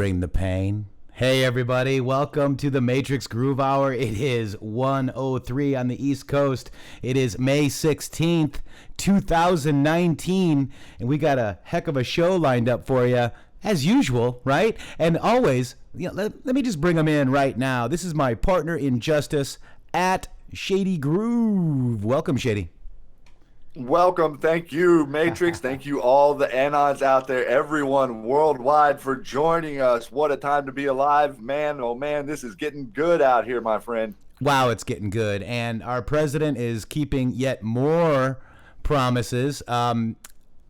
bring the pain. Hey everybody, welcome to the Matrixxx Groove Hour. It is 1:03 on the East Coast. It is May 16th, 2019, and we got a heck of a show lined up for you, as usual, right? And always, let me just bring them in right now. This is my partner in justice at Shady Groove. Welcome, Shady. Welcome. Thank you, Matrixxx. Thank you, all the Anons out there, everyone worldwide, for joining us. What a time to be alive. Man, oh man, this is getting good out here, my friend. Wow, it's getting good. And our president is keeping yet more promises. I'm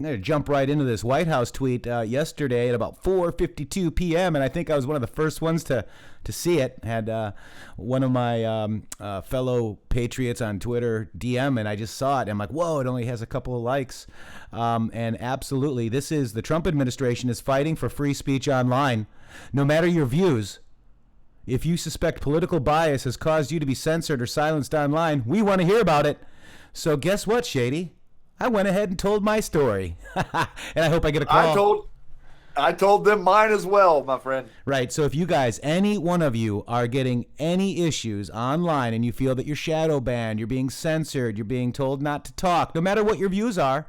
going to jump right into this White House tweet yesterday at about 4:52 p.m. And I think I was one of the first ones to see it. Had one of my fellow Patriots on Twitter DM, and I just saw it. And I'm like, whoa, it only has a couple of likes. And absolutely, this is the Trump administration is fighting for free speech online. No matter your views, if you suspect political bias has caused you to be censored or silenced online, we want to hear about it. So guess what, Shady? I went ahead and told my story. And I hope I get a call. I told them mine as well, my friend. Right. So if you guys, any one of you, are getting any issues online and you feel that you're shadow banned, you're being censored, you're being told not to talk, no matter what your views are,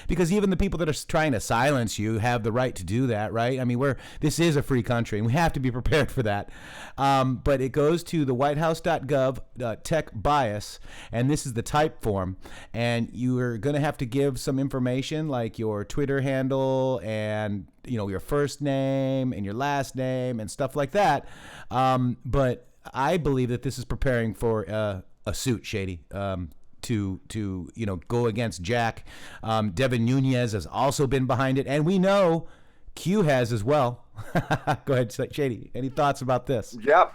because even the people that are trying to silence you have the right to do that, right? I mean, this is a free country, and we have to be prepared for that. But it goes to the whitehouse.gov tech bias, and this is the type form. And you are going to have to give some information like your Twitter handle and your first name and your last name and stuff like that. But I believe that this is preparing for a suit, Shady. To go against Jack. Devin Nunes has also been behind it, and we know Q has as well. Go ahead, Shady. Any thoughts about this? Yep.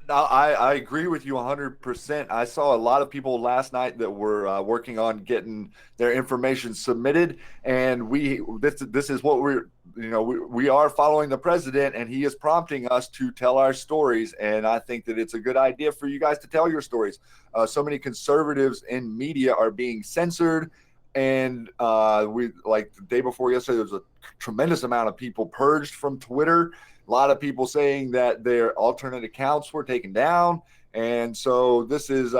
No, I agree with you 100%. I saw a lot of people last night that were working on getting their information submitted, and this is what we are following the president, and he is prompting us to tell our stories. And I think that it's a good idea for you guys to tell your stories. So many conservatives in media are being censored, and like the day before yesterday, there was a tremendous amount of people purged from Twitter. A lot of people saying that their alternate accounts were taken down. And so this is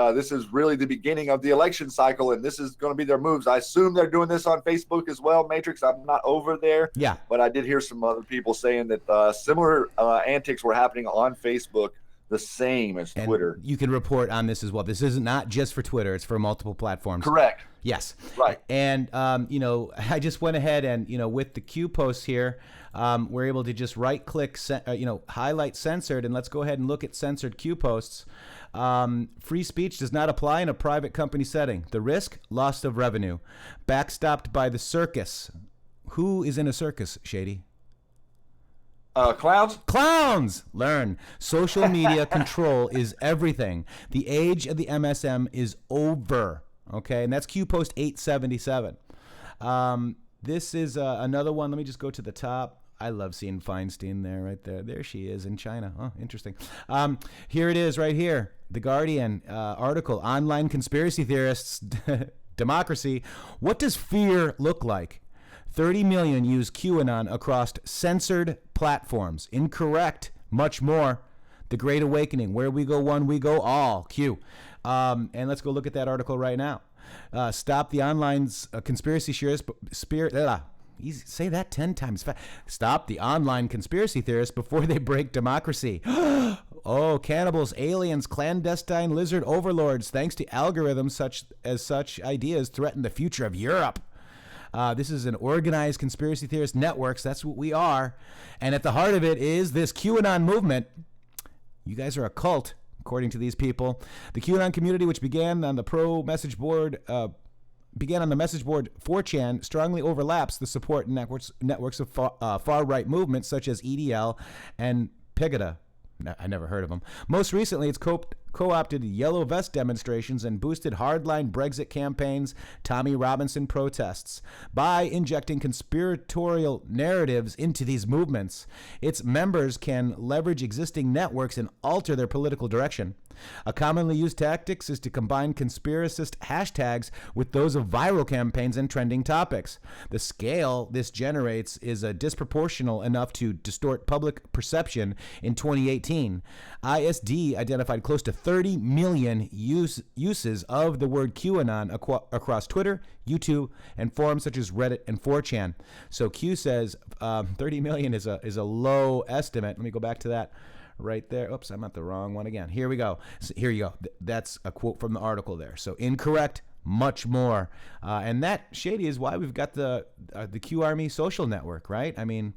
really the beginning of the election cycle, and this is going to be their moves. I assume they're doing this on Facebook as well, Matrixxx. I'm not over there. Yeah. But I did hear some other people saying that similar antics were happening on Facebook, the same as Twitter. And you can report on this as well. This isn't not just for Twitter. It's for multiple platforms. Correct. Yes. Right. And, I just went ahead and, with the Q posts here, we're able to just right click, highlight censored, and let's go ahead and look at censored Q posts. Free speech does not apply in a private company setting. The risk, loss of revenue. Backstopped by the circus. Who is in a circus, Shady? Clowns. Learn. Social media control is everything. The age of the MSM is over. Okay, and that's Q post 877. This is another one. Let me just go to the top. I love seeing Feinstein there, right there. There she is in China. Oh, interesting. Here it is right here. The Guardian article, Online Conspiracy Theorists, Democracy. What does fear look like? 30 million use QAnon across censored platforms. Incorrect. Much more. The Great Awakening. Where we go one, we go all. Q. And let's go look at that article right now. Stop the online conspiracy say that 10 times fast. Stop the online conspiracy theorists before they break democracy. Oh, cannibals, aliens, clandestine lizard overlords. Thanks to algorithms such ideas threaten the future of Europe. This is an organized conspiracy theorist networks. That's what we are. And at the heart of it is this QAnon movement. You guys are a cult, according to these people. The QAnon community, which began on the message board 4chan, strongly overlaps the support networks of far-right movements such as EDL and Pegida. I never heard of them. Most recently, it's co-opted yellow vest demonstrations and boosted hardline Brexit campaigns, Tommy Robinson protests. By injecting conspiratorial narratives into these movements, its members can leverage existing networks and alter their political direction. A commonly used tactic is to combine conspiracist hashtags with those of viral campaigns and trending topics. The scale this generates is disproportional enough to distort public perception. In 2018, ISD identified close to 30 million uses of the word QAnon across Twitter, YouTube, and forums such as Reddit and 4chan. So Q says 30 million is a low estimate. Let me go back to that. Right there. Oops, I'm at the wrong one again. Here we go. So here you go. That's a quote from the article there. So incorrect, much more. And that, Shady, is why we've got the Q Army social network, right? I mean,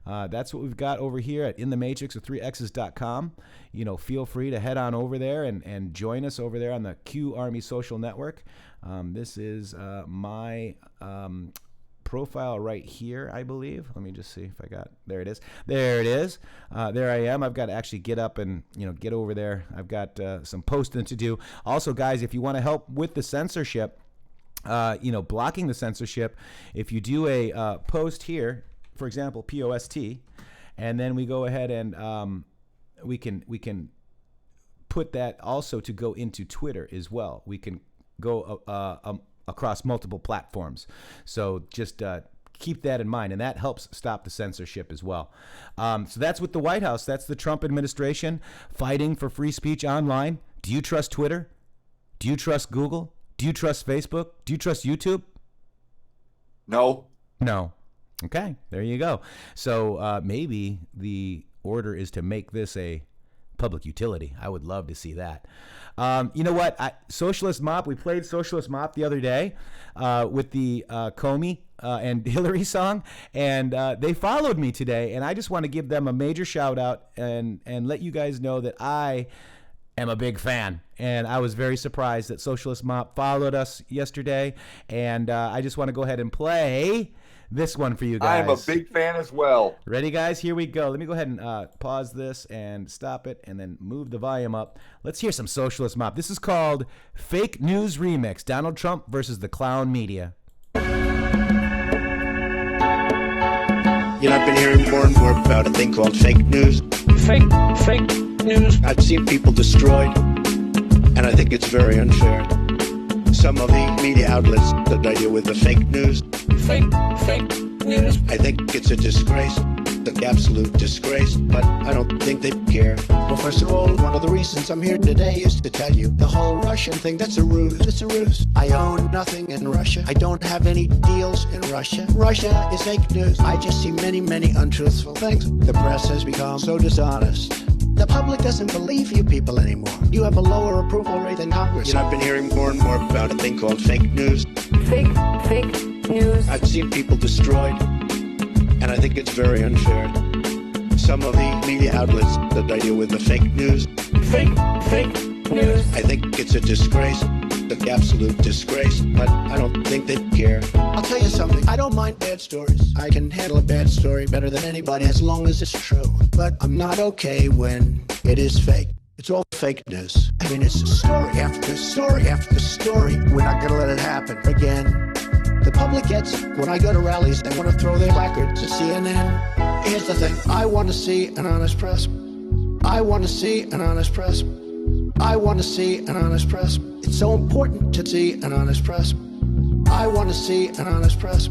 that's what we've got over here at intheMatrixx with 3x's.com. You know, feel free to head on over there and join us over there on the Q Army social network. This is my profile right here, I believe. Let me just see if I got, there it is. There it is. There I am. I've got to actually get up and, get over there. I've got some posting to do. Also, guys, if you want to help with the censorship, blocking the censorship, if you do a post here, for example, POST, and then we go ahead and we can put that also to go into Twitter as well. We can go across multiple platforms. So just keep that in mind, and that helps stop the censorship as well. So that's with the White House. That's the Trump administration fighting for free speech online. Do you trust Twitter? Do you trust Google? Do you trust Facebook? Do you trust YouTube? No. No. Okay, there you go. So maybe the order is to make this a public utility. I would love to see that. You know what? Socialist Mop, we played Socialist Mop the other day with the Comey and Hillary song, and they followed me today, and I just want to give them a major shout out and let you guys know that I am a big fan, and I was very surprised that Socialist Mop followed us yesterday, and I just want to go ahead and play this one for you guys. I am a big fan as well. Ready, guys? Here we go. Let me go ahead and pause this and stop it and then move the volume up. Let's hear some Socialist Mop. This is called Fake News Remix, Donald Trump versus the clown media. I've been hearing more and more about a thing called fake news. Fake news. I've seen people destroyed, and I think it's very unfair. Some of the media outlets that I deal with are fake news. Fake news. I think it's a disgrace, an absolute disgrace, but I don't think they care. Well, first of all, one of the reasons I'm here today is to tell you the whole Russian thing, that's a ruse. It's a ruse. I own nothing in Russia. I don't have any deals in Russia. Russia is fake news. I just see many, many untruthful things. The press has become so dishonest. The public doesn't believe you people anymore. You have a lower approval rate than Congress. I've been hearing more and more about a thing called fake news. Fake news. I've seen people destroyed, and I think it's very unfair. Some of the media outlets that I deal with are fake news. Fake news. I think it's a disgrace, an absolute disgrace, but I don't think they care. I'll tell you something, I don't mind bad stories. I can handle a bad story better than anybody as long as it's true. But I'm not okay when it is fake. It's all fake news. I mean, it's story after story after story. We're not gonna let it happen again. The public gets, when I go to rallies, they want to throw their records to CNN. Here's the thing, I want to see an honest press. I want to see an honest press. I want to see an honest press. It's so important to see an honest press. I want to see an honest press.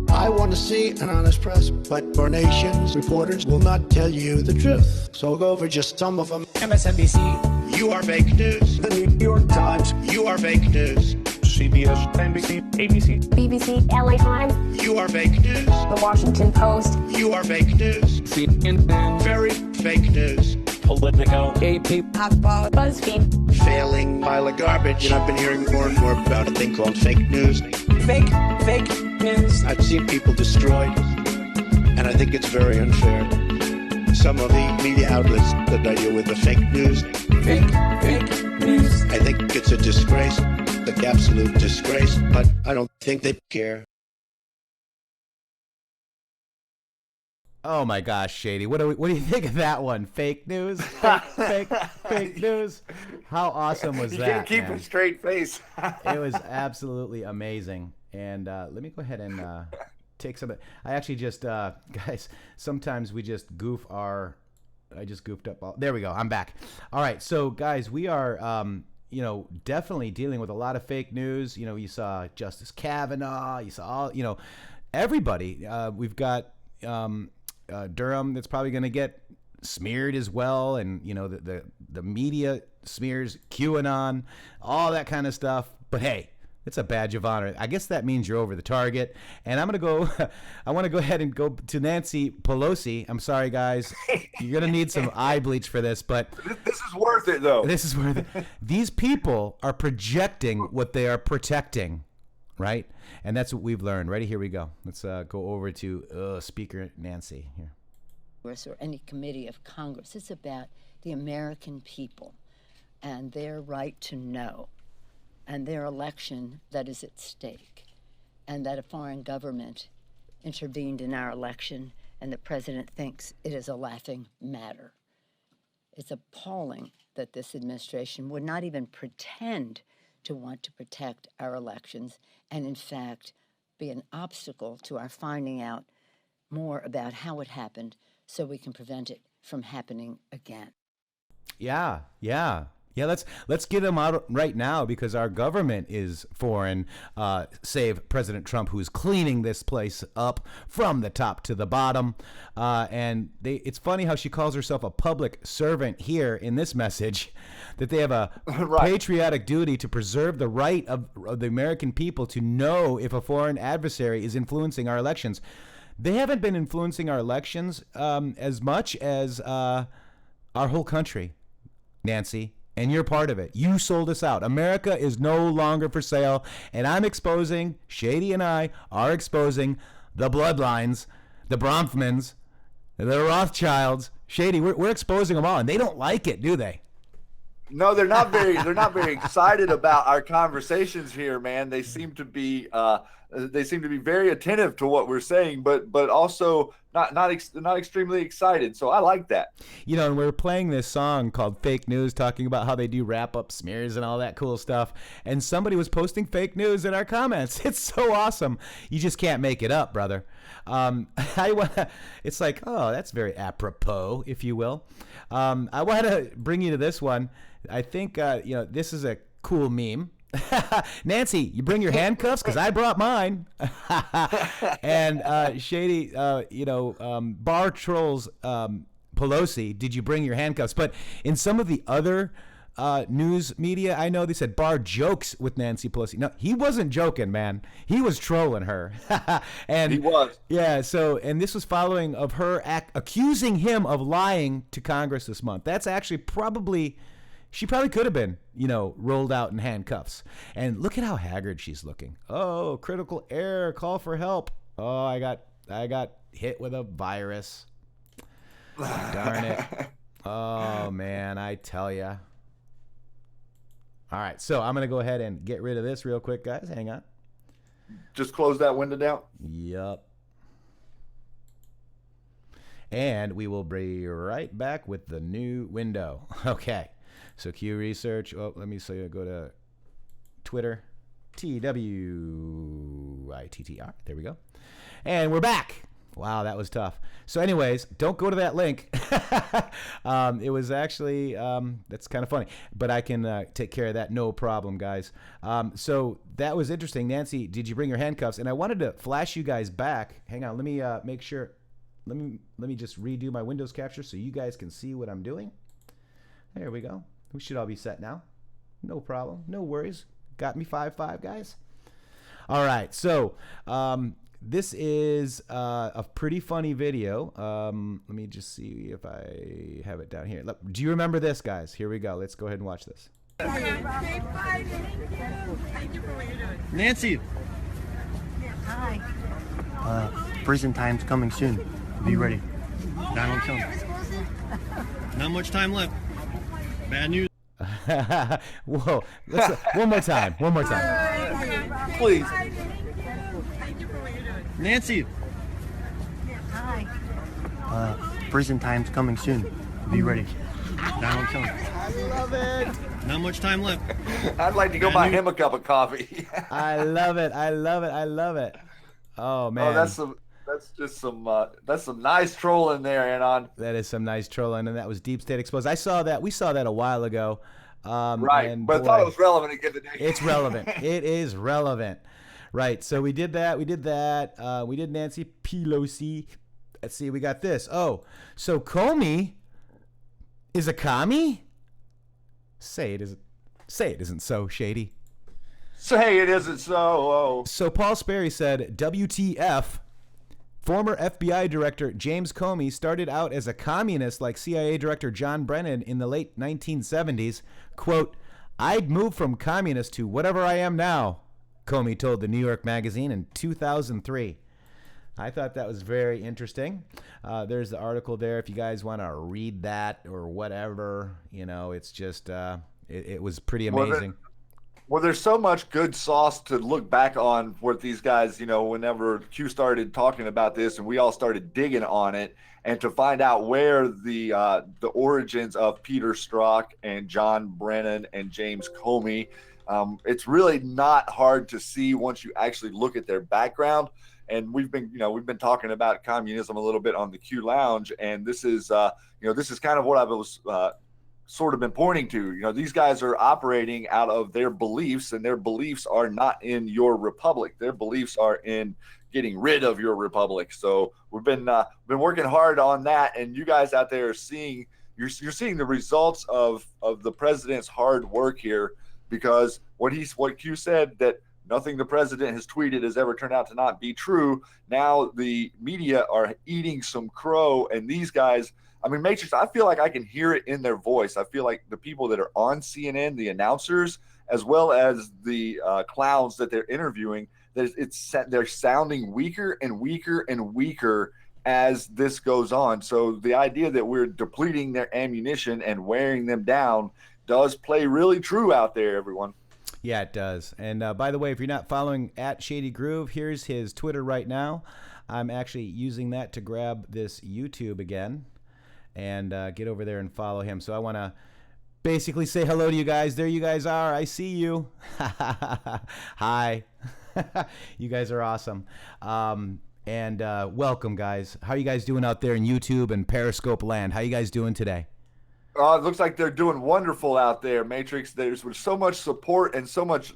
I want to see an honest press. But our nation's reporters will not tell you the truth. So I'll go over just some of them. MSNBC. You are fake news. The New York Times. You are fake news. CBS, NBC, ABC, BBC, LA Times. You are fake news. The Washington Post. You are fake news. CNN. Very fake news. Politico, AP, HotBox, BuzzFeed. Failing pile of garbage. And I've been hearing more and more about a thing called fake news. Fake news. I've seen people destroyed, and I think it's very unfair. Some of the media outlets that I deal with are fake news. Fake news. I think it's a disgrace, an absolute disgrace, but I don't think they care. Oh my gosh, Shady! What do you think of that one? Fake news, fake news. How awesome was that? You can't keep a straight face. It was absolutely amazing. And let me go ahead and take some. I actually just, guys, sometimes we just goof our I just goofed up. There we go. I'm back. All right. So, guys, we are, definitely dealing with a lot of fake news. You saw Justice Kavanaugh. You saw all, everybody. We've got Durham that's probably going to get smeared as well. And, the media smears QAnon, all that kind of stuff. But, hey, it's a badge of honor. I guess that means you're over the target. And I want to go ahead and go to Nancy Pelosi. I'm sorry, guys. You're going to need some eye bleach for this, but this is worth it, though. This is worth it. These people are projecting what they are protecting, right? And that's what we've learned. Ready? Here we go. Let's go over to Speaker Nancy here. Or any committee of Congress. It's about the American people and their right to know, and their election that is at stake, and that a foreign government intervened in our election and the president thinks it is a laughing matter. It's appalling that this administration would not even pretend to want to protect our elections and, in fact, be an obstacle to our finding out more about how it happened so we can prevent it from happening again. Yeah. Let's get them out right now, because our government is foreign. Save President Trump, who's cleaning this place up from the top to the bottom. And it's funny how she calls herself a public servant here in this message, that they have a patriotic duty to preserve the right of the American people to know if a foreign adversary is influencing our elections. They haven't been influencing our elections as much as our whole country, Nancy. And you're part of it. You sold us out. America is no longer for sale. And I'm exposing, Shady and I are exposing the bloodlines, the Bronfmans, the Rothschilds. Shady, we're exposing them all. And they don't like it, do they? No, they're not very excited about our conversations here, man. They seem to be very attentive to what we're saying, but also not extremely excited. So I like that. And we're playing this song called Fake News, talking about how they do wrap up smears and all that cool stuff. And somebody was posting fake news in our comments. It's so awesome. You just can't make it up, brother. It's like, oh, that's very apropos, if you will. I want to bring you to this one. I think, this is a cool meme. Nancy, you bring your handcuffs, because I brought mine. And Shady, Bar Trolls Pelosi, did you bring your handcuffs? But in some of the other news media, I know they said Barr jokes with Nancy Pelosi. No, he wasn't joking, man. He was trolling her. And he was. Yeah, and this was following of her accusing him of lying to Congress this month. That's actually she probably could have been, rolled out in handcuffs. And look at how haggard she's looking. Oh, critical error, call for help. Oh, I got hit with a virus. Darn it. Oh, man, I tell ya. All right, so I'm going to go ahead and get rid of this real quick, guys. Hang on. Just close that window down. Yup. And we will be right back with the new window. Okay. So Q research. Oh, let me go to Twitter. TWITTR. There we go. And we're back. Wow, that was tough. So anyways, don't go to that link. It was actually, that's kind of funny. But I can take care of that. No problem, guys. So that was interesting. Nancy, did you bring your handcuffs? And I wanted to flash you guys back. Hang on. Let me make sure. Let me just redo my Windows capture so you guys can see what I'm doing. There we go. We should all be set now. No problem. No worries. Got me 5-5, guys. All right. So this is a pretty funny video. Let me just see if I have it down here. Look, do you remember this, guys? Here we go. Let's go ahead and watch this. Thank you for what you're doing. Nancy. Hi. Prison time's coming soon. Be ready. Donald Trump. Not much time left. Bad news. Whoa. One more time. Please. Thank you for what you're doing. Nancy. Hi. Prison time's coming soon. Be ready. Donald Trump. I love it. Not much time left. I'd like to go buy him a cup of coffee. I love it. Oh, man. Oh, That's just some nice trolling there, Anon. That is some nice trolling, and that was Deep State Exposed. I saw that. We saw that a while ago. Right, and but I boy, thought it was relevant again today. it's relevant. It is relevant. Right. So we did that. We did Nancy Pelosi. Let's see. We got this. Oh, so Comey is a commie? Say it isn't so, Shady. Say it isn't so. So Paul Sperry said, WTF, former FBI Director James Comey started out as a communist like CIA Director John Brennan in the late 1970s. Quote, I'd move from communist to whatever I am now, Comey told the New York Magazine in 2003. I thought that was very interesting. There's the article there if you guys want to read that or whatever. It's just, it was pretty amazing. Well, there's so much good sauce to look back on with these guys, whenever Q started talking about this and we all started digging on it, and to find out where the origins of Peter Strzok and John Brennan and James Comey, it's really not hard to see once you actually look at their background. And we've been talking about communism a little bit on the Q Lounge, and this is kind of what I was sort of been pointing to. These guys are operating out of their beliefs, and their beliefs are not in your republic. Their beliefs are in getting rid of your republic. So we've been working hard on that, and you guys out there are seeing the results of the president's hard work here, because what Q said, that nothing the president has tweeted has ever turned out to not be true. Now the media are eating some crow, and these guys, Matrixxx, I feel like I can hear it in their voice. I feel like the people that are on CNN, the announcers, as well as the clowns that they're interviewing, they're sounding weaker and weaker and weaker as this goes on. So the idea that we're depleting their ammunition and wearing them down does play really true out there, everyone. Yeah, it does. And by the way, if you're not following at Shady Groove, here's his Twitter right now. I'm actually using that to grab this YouTube again and get over there and follow him. So I want to basically say hello to you guys. There you guys are. I see you. Hi. You guys are awesome. And welcome, guys. How are you guys doing out there in YouTube and Periscope land? How you guys doing today? It looks like they're doing wonderful out there, Matrixxx. There's so much support and so much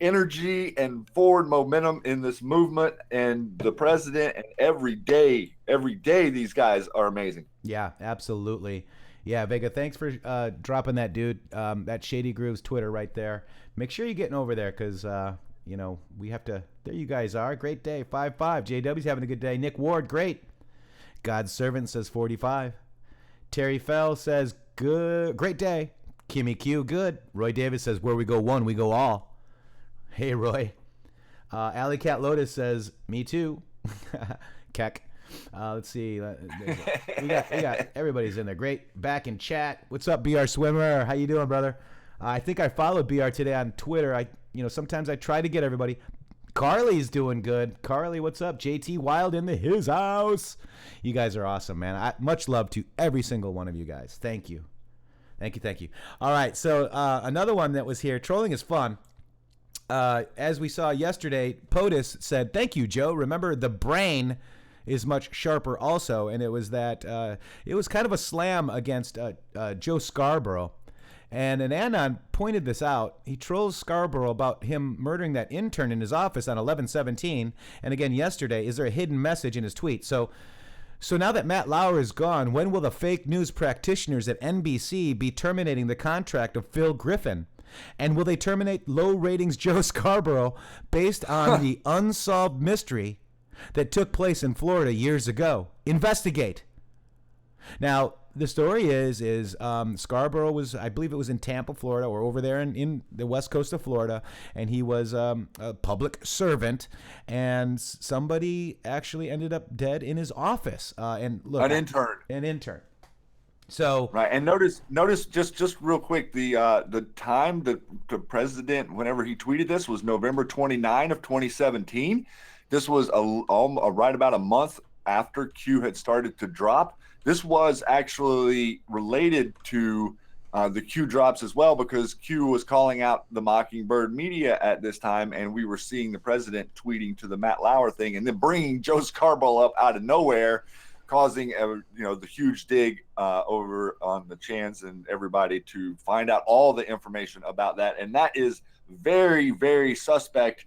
energy and forward momentum in this movement, and the president, and every day these guys are amazing. Yeah, absolutely. Yeah, Vega, thanks for dropping that, dude. That Shady Groove's Twitter right there. Make sure you're getting over there, because we have to. There you guys are. Great day. 5-5. JW's having a good day. Nick Ward, great. God's Servant says 45. Terry Fell says, good, great day. Kimmy Q, good. Roy Davis says, where we go one, we go all. Hey, Roy. Alley Cat Lotus says, me too. Keck. Let's see. We got everybody's in there. Great. Back in chat. What's up, BR Swimmer? How you doing, brother? I think I followed BR today on Twitter. Sometimes I try to get everybody. Carly's doing good. Carly, what's up? JT Wild in his house. You guys are awesome, man. Much love to every single one of you guys. Thank you. Thank you. All right, so another one that was here. Trolling is fun. As we saw yesterday, POTUS said, thank you, Joe. Remember, the brain is much sharper also. And it was that it was kind of a slam against Joe Scarborough. And an Anon pointed this out. He trolls Scarborough about him murdering that intern in his office on 11/17. And again, yesterday, is there a hidden message in his tweet? So now that Matt Lauer is gone, when will the fake news practitioners at NBC be terminating the contract of Phil Griffin? And will they terminate low ratings Joe Scarborough based on the unsolved mystery that took place in Florida years ago? Investigate. Now, the story is Scarborough was, I believe it was in Tampa, Florida, or over there in the west coast of Florida, and he was a public servant, and somebody actually ended up dead in his office. And look, an intern. So right, and notice just real quick, the time that the president, whenever he tweeted this, was November 29 of 2017. This was right about a month after Q had started to drop. This was actually related to the Q drops as well, because Q was calling out the Mockingbird media at this time, and we were seeing the president tweeting to the Matt Lauer thing, and then bringing Joe Scarborough up out of nowhere, causing the huge dig over on the Chans and everybody to find out all the information about that, and that is very, very suspect.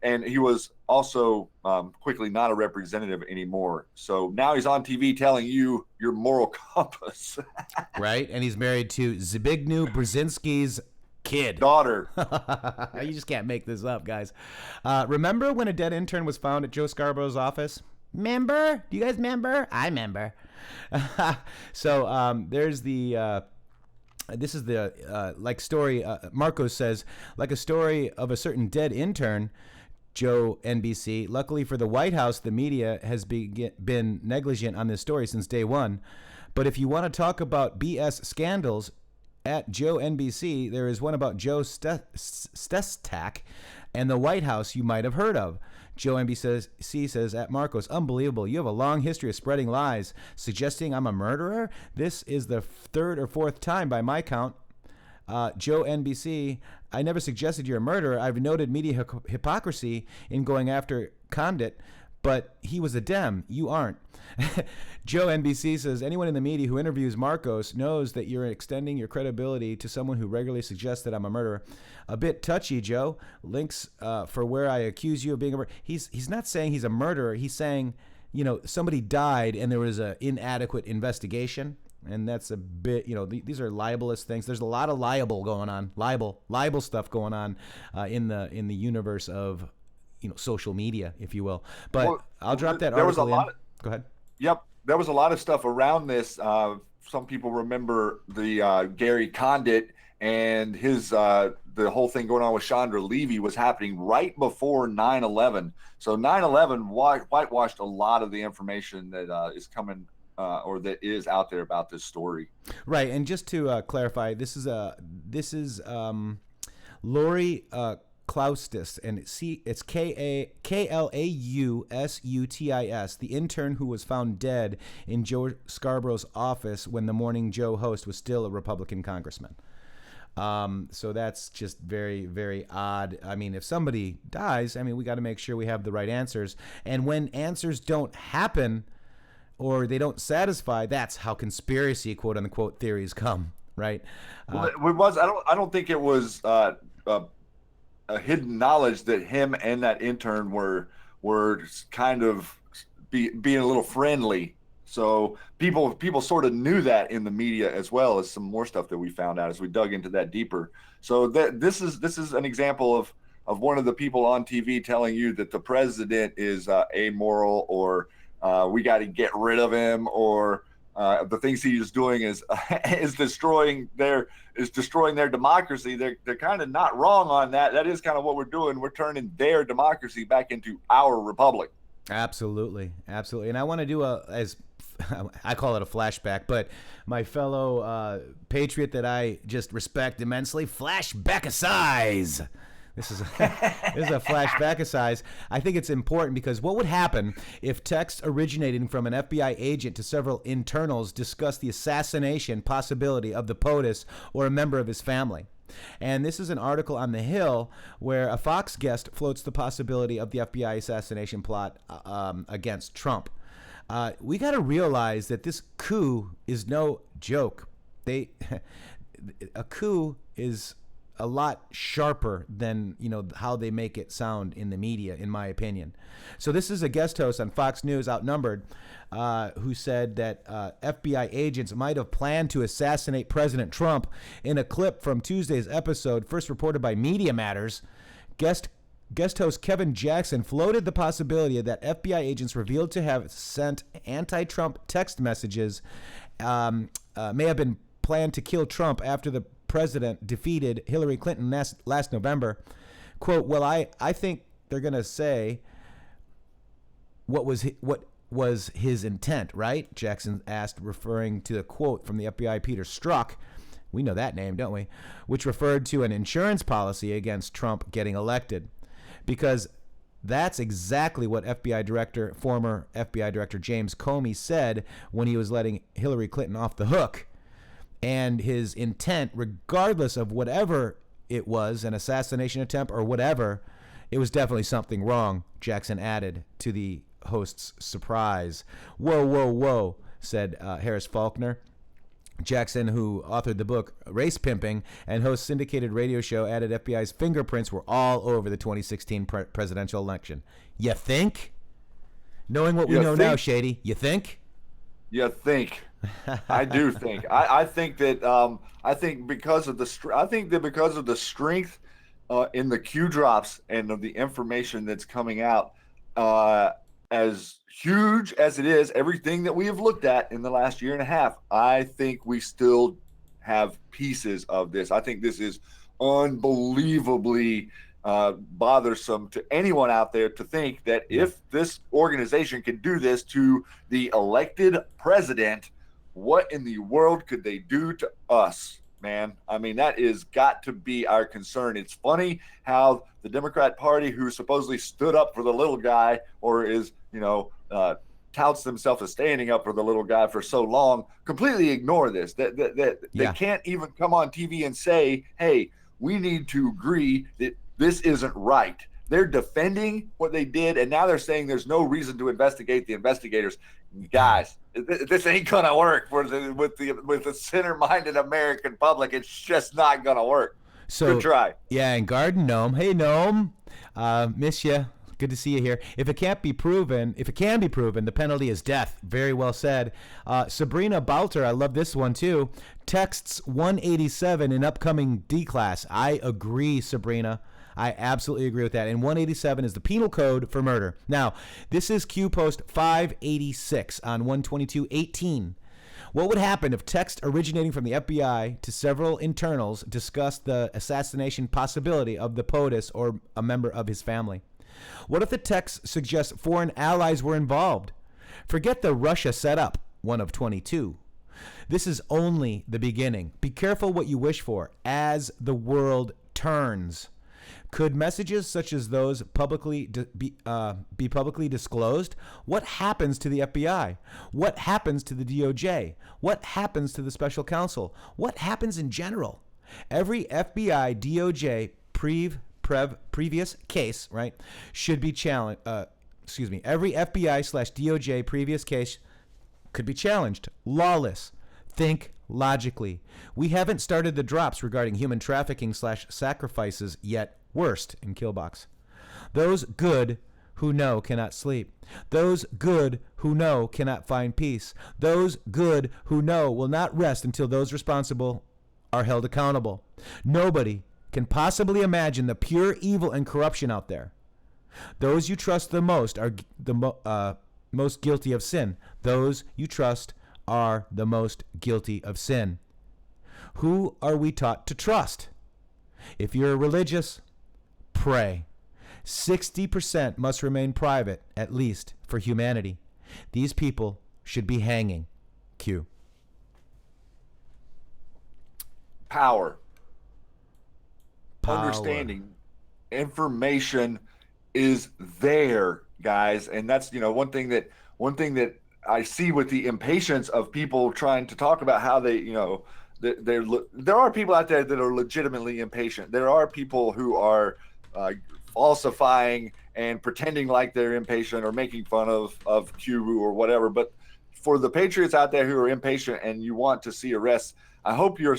And he was also quickly not a representative anymore. So now he's on TV telling you your moral compass. Right, and he's married to Zbigniew Brzezinski's kid. Daughter. You just can't make this up, guys. Remember when a dead intern was found at Joe Scarborough's office? Remember? Do you guys remember? I remember. So there's the... this is the story. Marcos says, like a story of a certain dead intern, Joe NBC. Luckily for the White House, the media has been negligent on this story since day one. But if you want to talk about BS scandals at Joe NBC, there is one about Joe Stestak and the White House you might have heard of. Joe NBC says at Marcos, unbelievable. You have a long history of spreading lies, suggesting I'm a murderer. This is the third or fourth time by my count. Joe NBC, I never suggested you're a murderer. I've noted media hypocrisy in going after Condit, but he was a Dem. You aren't. Joe NBC says, anyone in the media who interviews Marcos knows that you're extending your credibility to someone who regularly suggests that I'm a murderer. A bit touchy, Joe. Links for where I accuse you of being a murderer. He's not saying he's a murderer. He's saying, somebody died and there was an inadequate investigation. And that's a bit, these are libelous things. There's a lot of libel stuff going on in the universe of, social media, if you will. But I'll drop that article in. Go ahead. Yep. There was a lot of stuff around this. Some people remember the Gary Condit and his the whole thing going on with Chandra Levy was happening right before 9/11. So 9/11 whitewashed a lot of the information that is coming or that is out there about this story. Right. And just to clarify, this is Lori Klaustis, and it's Klausutis, the intern who was found dead in Joe Scarborough's office when the Morning Joe host was still a Republican congressman. So that's just very, very odd. I mean, if somebody dies, we got to make sure we have the right answers. And when answers don't happen or they don't satisfy, that's how conspiracy, quote unquote, theories come, right? Well, it was. I don't think it was a hidden knowledge that him and that intern were kind of being a little friendly. So people sort of knew that in the media, as well as some more stuff that we found out as we dug into that deeper. So this is an example of one of the people on TV telling you that the president is amoral, or we got to get rid of him, or the things he is doing is destroying their democracy. They're kind of not wrong on that. That is kind of what we're doing. We're turning their democracy back into our republic. Absolutely. And I want to do as I call it a flashback, but my fellow patriot that I just respect immensely, flashback size. This is a flashback exercise. I think it's important because what would happen if texts originating from an FBI agent to several internals discussed the assassination possibility of the POTUS or a member of his family? And this is an article on The Hill where a Fox guest floats the possibility of the FBI assassination plot against Trump. We got to realize that this coup is no joke. A coup is a lot sharper than how they make it sound in the media, in my opinion. So this is a guest host on Fox News, Outnumbered, who said that FBI agents might have planned to assassinate President Trump. In a clip from Tuesday's episode, first reported by Media Matters, guest host Kevin Jackson floated the possibility that FBI agents revealed to have sent anti-Trump text messages may have been planned to kill Trump after the president defeated Hillary Clinton last November. Quote, well, I think they're going to say what was his intent, right? Jackson asked, referring to a quote from the FBI Peter Strzok. We know that name, don't we? Which referred to an insurance policy against Trump getting elected. Because that's exactly what former FBI Director James Comey said when he was letting Hillary Clinton off the hook. and his intent, regardless of whatever it was, an assassination attempt or whatever, it was definitely something wrong, Jackson added to the host's surprise. Whoa, whoa, whoa, said Harris Faulkner. Jackson, who authored the book Race Pimping and hosts syndicated radio show, added FBI's fingerprints were all over the 2016 presidential election. You think? Knowing what we know now, Shady, you think? You think? I do think. I think that because of the strength in the Q drops and of the information that's coming out, as huge as it is, everything that we have looked at in the last year and a half, I think we still have pieces of this. I think this is unbelievably bothersome to anyone out there to think that if this organization can do this to the elected president, what in the world could they do to us, man? I mean, that is got to be our concern. It's funny how the Democrat Party, who supposedly stood up for the little guy or is, touts themselves as standing up for the little guy for so long, completely ignore this. They can't even come on TV and say, hey, we need to agree that this isn't right. They're defending what they did, and now they're saying there's no reason to investigate the investigators. Guys, this ain't gonna work with the center-minded American public. It's just not gonna work. So, good try. Yeah, and Garden Gnome. Hey, Gnome, miss you. Good to see you here. If it can be proven, the penalty is death. Very well said. Sabrina Balter, I love this one too. Texts 187 in upcoming D class. I agree, Sabrina. I absolutely agree with that. And 187 is the penal code for murder. Now, this is Q Post 586 on 122.18. What would happen if text originating from the FBI to several internals discussed the assassination possibility of the POTUS or a member of his family? What if the text suggests foreign allies were involved? Forget the Russia setup, one of 22. This is only the beginning. Be careful what you wish for as the world turns. Could messages such as those be publicly disclosed? What happens to the FBI? What happens to the DOJ? What happens to the special counsel? What happens in general? Every FBI DOJ previous case, right, should be challenged. Every FBI/DOJ previous case could be challenged. Lawless. Think logically. We haven't started the drops regarding human trafficking/sacrifices yet. Worst in Killbox. Those good who know cannot sleep. Those good who know cannot find peace. Those good who know will not rest until those responsible are held accountable. Nobody can possibly imagine the pure evil and corruption out there. Those you trust the most are the most guilty of sin. Those you trust are the most guilty of sin. Who are we taught to trust? If you're religious, pray. 60% must remain private, at least for humanity. These people should be hanging. Q. Power. Understanding. Information is there, guys, and that's one thing that I see with the impatience of people trying to talk about how they there are people out there that are legitimately impatient. There are people who are falsifying and pretending like they're impatient or making fun of Q or whatever. But for the Patriots out there who are impatient and you want to see arrests, I hope you're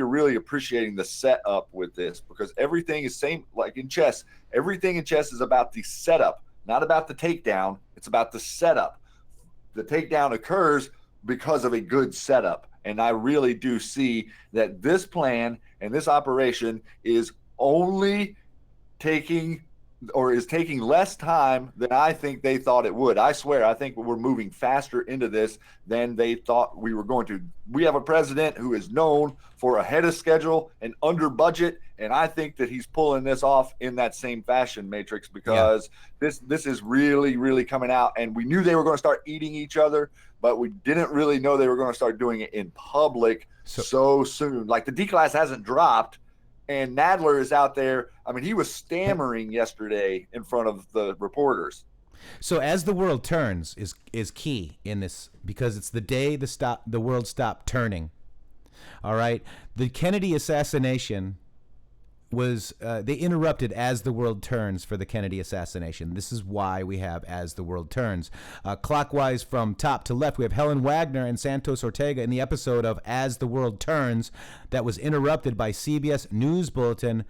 really appreciating the setup with this, because everything is same like in chess. Everything in chess is about the setup, not about the takedown. It's about the setup. The takedown occurs because of a good setup. And I really do see that this plan and this operation is only taking less time than I think they thought it would. I swear, I think we're moving faster into this than they thought we were going to. We have a president who is known for ahead of schedule and under budget, and I think that he's pulling this off in that same fashion, Matrixx, because this is really, really coming out. And we knew they were going to start eating each other, but we didn't really know they were going to start doing it in public so soon. Like, the D class hasn't dropped, and Nadler is out there. I mean, he was stammering yesterday in front of the reporters. So as the world turns is key in this, because it's the day the world stopped turning. All right. The Kennedy assassination was, they interrupted As the World Turns for the Kennedy assassination. This is why we have As the World Turns. Clockwise from top to left, we have Helen Wagner and Santos Ortega in the episode of As the World Turns that was interrupted by CBS News Bulletin.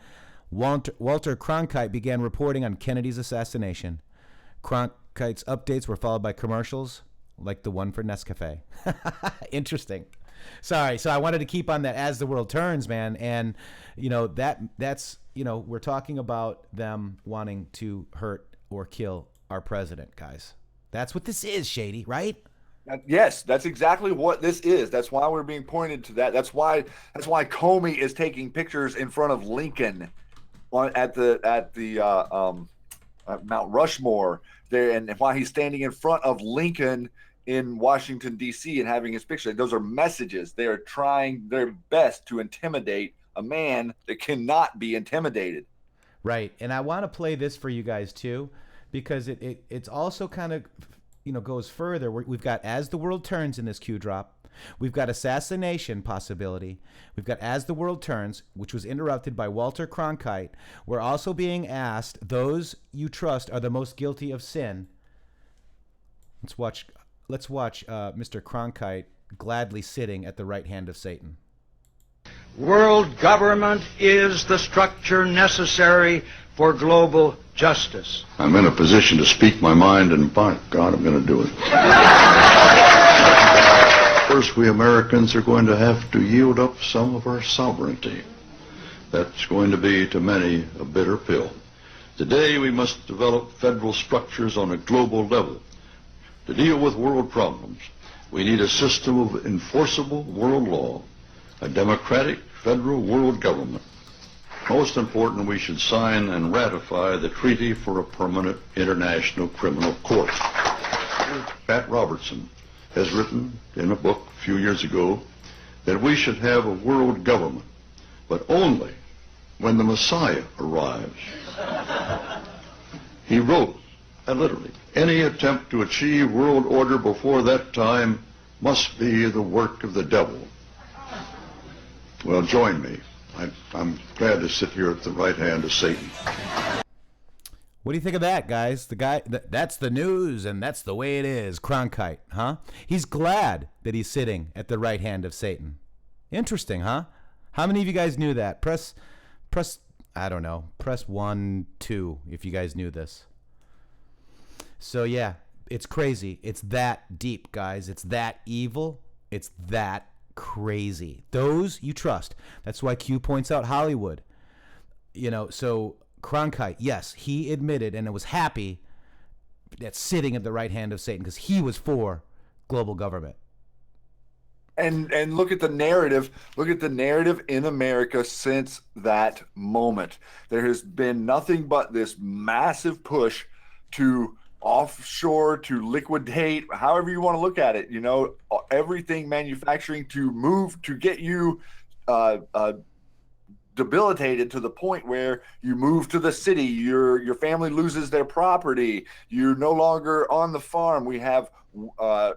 Walter Cronkite began reporting on Kennedy's assassination. Cronkite's updates were followed by commercials like the one for Nescafe. Interesting. Sorry. So I wanted to keep on that As the World Turns, man. And, you know, that's, you know, we're talking about them wanting to hurt or kill our president, guys. That's what this is, Shady, right? Yes, that's exactly what this is. That's why we're being pointed to that. That's why Comey is taking pictures in front of Lincoln at Mount Rushmore there, and why he's standing in front of Lincoln in Washington, D.C. and having his picture. Those are messages. They are trying their best to intimidate a man that cannot be intimidated. Right. And I want to play this for you guys too, because it's also kind of, you know, goes further. We've got As the World Turns in this Q drop. We've got assassination possibility. We've got As the World Turns, which was interrupted by Walter Cronkite. We're also being asked, those you trust are the most guilty of sin. Let's watch Mr. Cronkite gladly sitting at the right hand of Satan. World government is the structure necessary for global justice. I'm in a position to speak my mind, and by God, I'm going to do it. First, we Americans are going to have to yield up some of our sovereignty. That's going to be, to many, a bitter pill. Today, we must develop federal structures on a global level. To deal with world problems, we need a system of enforceable world law, a democratic federal world government. Most important, we should sign and ratify the Treaty for a Permanent International Criminal Court. Pat Robertson has written in a book a few years ago that we should have a world government, but only when the Messiah arrives. He wrote, and literally, any attempt to achieve world order before that time must be the work of the devil. Well, join me. I'm glad to sit here at the right hand of Satan. What do you think of that, guys? The guy, that's the news, and that's the way it is. Cronkite, huh? He's glad that he's sitting at the right hand of Satan. Interesting, huh? How many of you guys knew that? Press, I don't know, press 1, 2 if you guys knew this. So yeah, it's crazy. It's that deep, guys. It's that evil. It's that crazy. Those you trust. That's why Q points out Hollywood. You know, so Cronkite, yes, he admitted and was happy that sitting at the right hand of Satan because he was for global government. And look at the narrative. Look at the narrative in America since that moment. There has been nothing but this massive push to offshore, to liquidate, however you want to look at it, you know, everything manufacturing to move, to get you debilitated to the point where you move to the city, your family loses their property, you're no longer on the farm. We have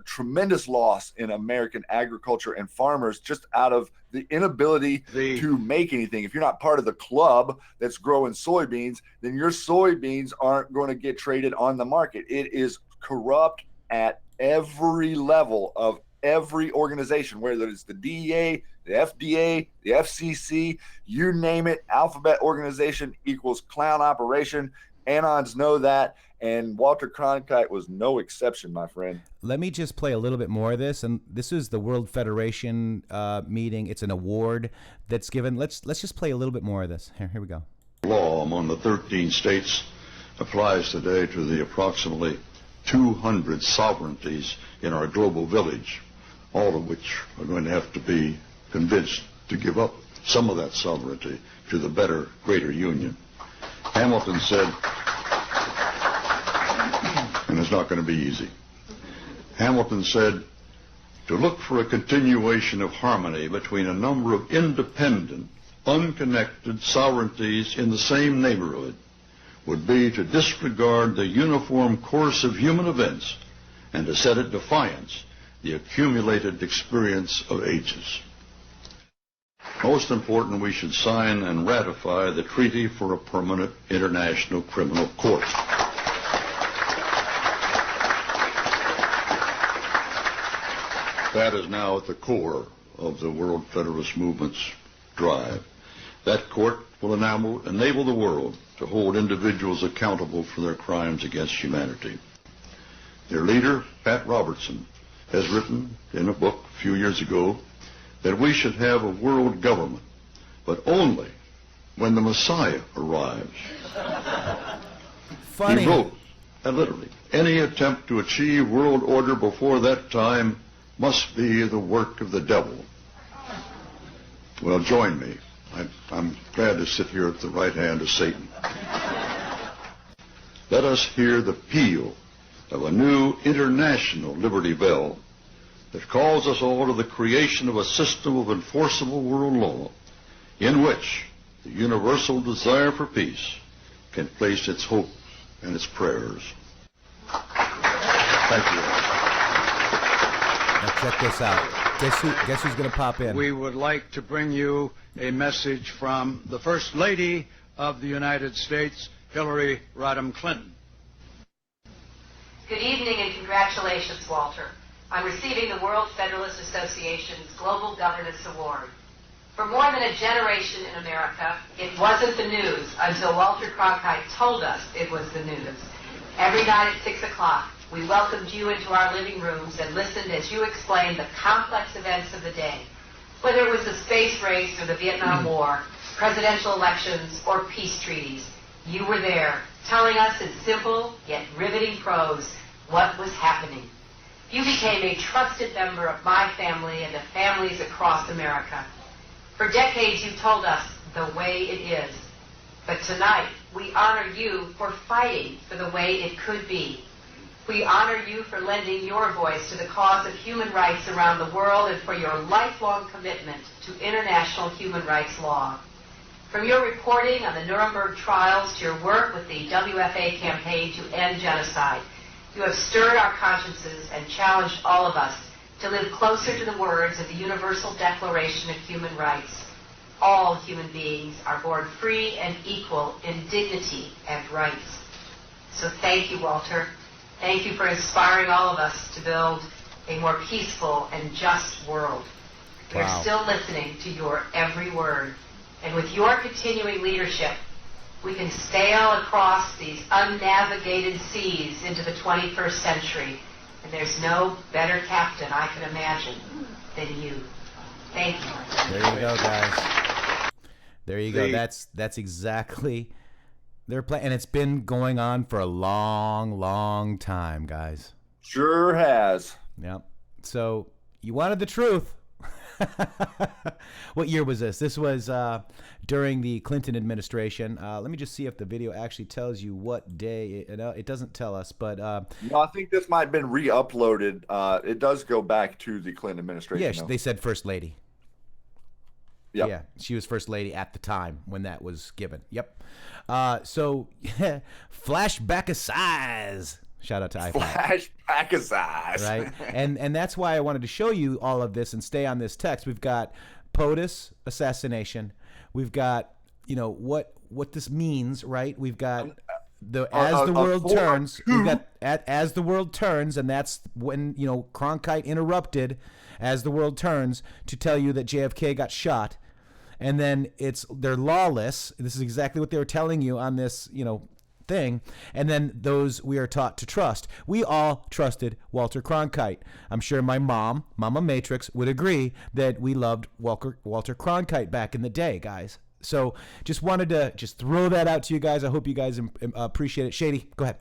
tremendous loss in American agriculture and farmers just out of the inability to make anything. If you're not part of the club that's growing soybeans, then your soybeans aren't going to get traded on the market. It is corrupt at every level of every organization, whether it's the DEA, the FDA, the FCC, you name it. Alphabet organization equals clown operation. Anons know that, and Walter Cronkite was no exception, my friend. Let me just play a little bit more of this, and this is the World Federation meeting. It's an award that's given. Let's just play a little bit more of this. Here we go. Law among the 13 states applies today to the approximately 200 sovereignties in our global village, all of which are going to have to be convinced to give up some of that sovereignty to the better, greater union. Hamilton said, and it's not going to be easy, Hamilton said, to look for a continuation of harmony between a number of independent, unconnected sovereignties in the same neighborhood would be to disregard the uniform course of human events and to set at defiance the accumulated experience of ages. Most important, we should sign and ratify the Treaty for a Permanent International Criminal Court. That is now at the core of the World Federalist Movement's drive. That court will enable the world to hold individuals accountable for their crimes against humanity. Their leader, Pat Robertson, has written in a book a few years ago that we should have a world government, but only when the Messiah arrives. Funny. He wrote, and literally, any attempt to achieve world order before that time must be the work of the devil. Well, join me. I'm glad to sit here at the right hand of Satan. Let us hear the peal of a new international liberty bell that calls us all to the creation of a system of enforceable world law in which the universal desire for peace can place its hopes and its prayers. Thank you. Now check this out. Guess who's going to pop in? We would like to bring you a message from the First Lady of the United States, Hillary Rodham Clinton. Good evening and congratulations, Walter. I'm receiving the World Federalist Association's Global Governance Award. For more than a generation in America, it wasn't the news until Walter Cronkite told us it was the news. Every night at 6 o'clock, we welcomed you into our living rooms and listened as you explained the complex events of the day. Whether it was the space race or the Vietnam War, presidential elections, or peace treaties, you were there, telling us in simple yet riveting prose what was happening. You became a trusted member of my family and of families across America. For decades you told us the way it is. But tonight we honor you for fighting for the way it could be. We honor you for lending your voice to the cause of human rights around the world and for your lifelong commitment to international human rights law. From your reporting on the Nuremberg trials to your work with the WFA campaign to end genocide, you have stirred our consciences and challenged all of us to live closer to the words of the Universal Declaration of Human Rights. All human beings are born free and equal in dignity and rights. So thank you, Walter. Thank you for inspiring all of us to build a more peaceful and just world. We're still listening to your every word. And with your continuing leadership, we can sail across these unnavigated seas into the 21st century. And there's no better captain I can imagine than you. Thank you. There you go, guys. There you go. That's exactly their plan. And it's been going on for a long, long time, guys. Sure has. Yep. So you wanted the truth. What year was this? This was during the Clinton administration. Let me just see if the video actually tells you what day. It doesn't tell us, but no, I think this might have been re-uploaded. It does go back to the Clinton administration. Yeah, they said First Lady. Yep. Yeah, she was First Lady at the time when that was given. Yep. So, flashback of size. Shout out to iPhone. Flashback of size. Right? And that's why I wanted to show you all of this and stay on this text. We've got POTUS assassination. We've got, what this means, right? We've got as the world turns. We've got as the world turns, and that's when, Cronkite interrupted as the world turns to tell you that JFK got shot. And then they're lawless. This is exactly what they were telling you on this, thing. And then those we are taught to trust. We all trusted Walter Cronkite. I'm sure my mom, Mama Matrixxx, would agree that we loved Walter Cronkite back in the day, guys. So just wanted to throw that out to you guys. I hope you guys appreciate it. Shady, go ahead.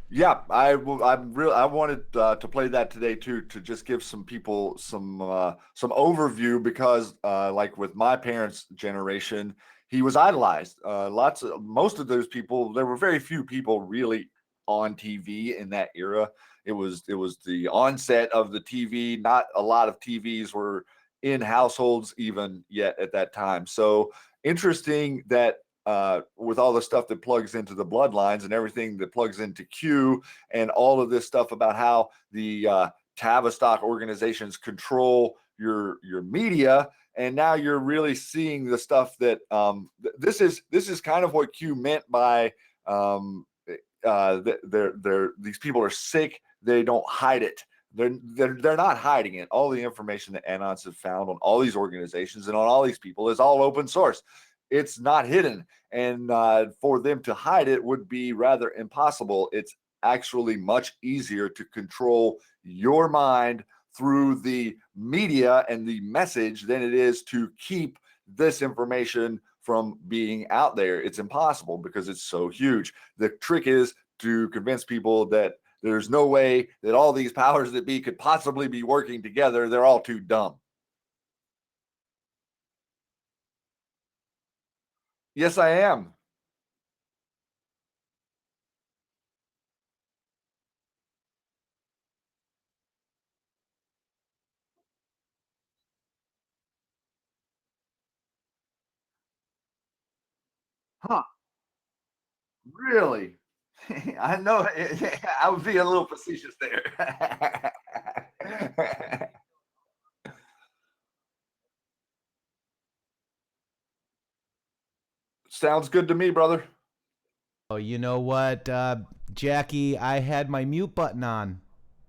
Yeah, I wanted to play that today too, to just give some people some overview, because like with my parents' generation, he was idolized. Most of those people, there were very few people really on TV in that era. It was the onset of the TV. Not a lot of TVs were in households even yet at that time. So interesting that with all the stuff that plugs into the bloodlines and everything that plugs into Q and all of this stuff about how the Tavistock organizations control your media, And now you're really seeing the stuff that this is kind of what Q meant by these people are sick. They don't hide it. They're not hiding it. All the information that Anons have found on all these organizations and on all these people is all open source. It's not hidden, and for them to hide it would be rather impossible. It's actually much easier to control your mind through the media and the message than it is to keep this information from being out there. It's impossible because it's so huge. The trick is to convince people that there's no way that all these powers that be could possibly be working together. They're all too dumb. Yes, I am. Huh. Really? I know. I would be a little facetious there. Sounds good to me, brother. Oh, you know what, Jackie? I had my mute button on.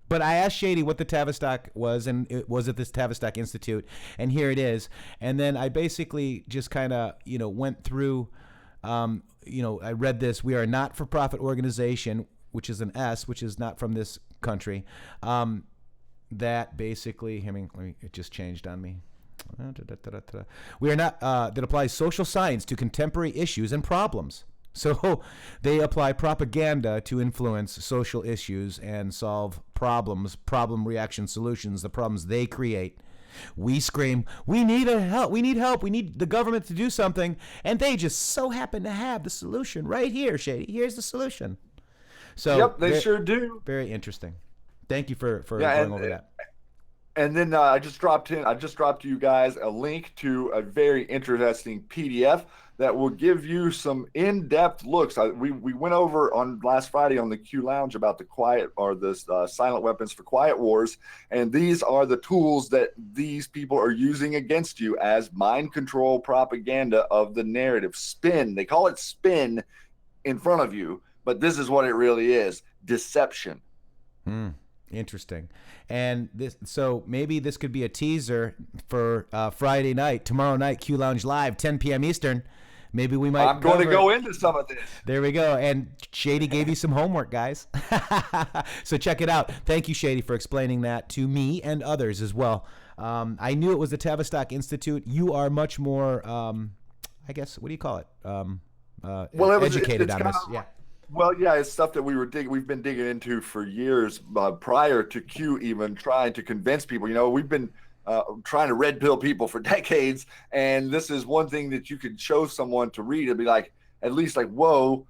But I asked Shady what the Tavistock was, and it was at this Tavistock Institute, and here it is. And then I basically just kind of, went through, I read this. We are a not-for-profit organization, which is an S, which is not from this country. That basically, it just changed on me. We are not, that applies social science to contemporary issues and problems. So they apply propaganda to influence social issues and solve problems, problem reaction solutions, the problems they create. We scream, we need help, we need the government to do something, and they just so happen to have the solution right here, Shady. Here's the solution. So yep, they sure do. Very interesting. Thank you for going over that. And then I just dropped to you guys a link to a very interesting PDF that will give you some in-depth looks. We went over on last Friday on the Q Lounge about the silent weapons for quiet wars, and these are the tools that these people are using against you as mind control propaganda of the narrative. Spin. They call it spin in front of you, but this is what it really is: deception. Interesting. And so maybe this could be a teaser for Friday night, tomorrow night, Q Lounge Live, 10 p.m. Eastern. Maybe we might. I'm going to go into some of this. There we go. And Shady gave you some homework, guys. So check it out. Thank you, Shady, for explaining that to me and others as well. I knew it was the Tavistock Institute. You are much more, I guess, what do you call it? Educated on this. Yeah. Well, yeah, it's stuff that we've been digging into for years, prior to Q even trying to convince people. We've been trying to red pill people for decades, and this is one thing that you could show someone to read and be like, at least like, whoa,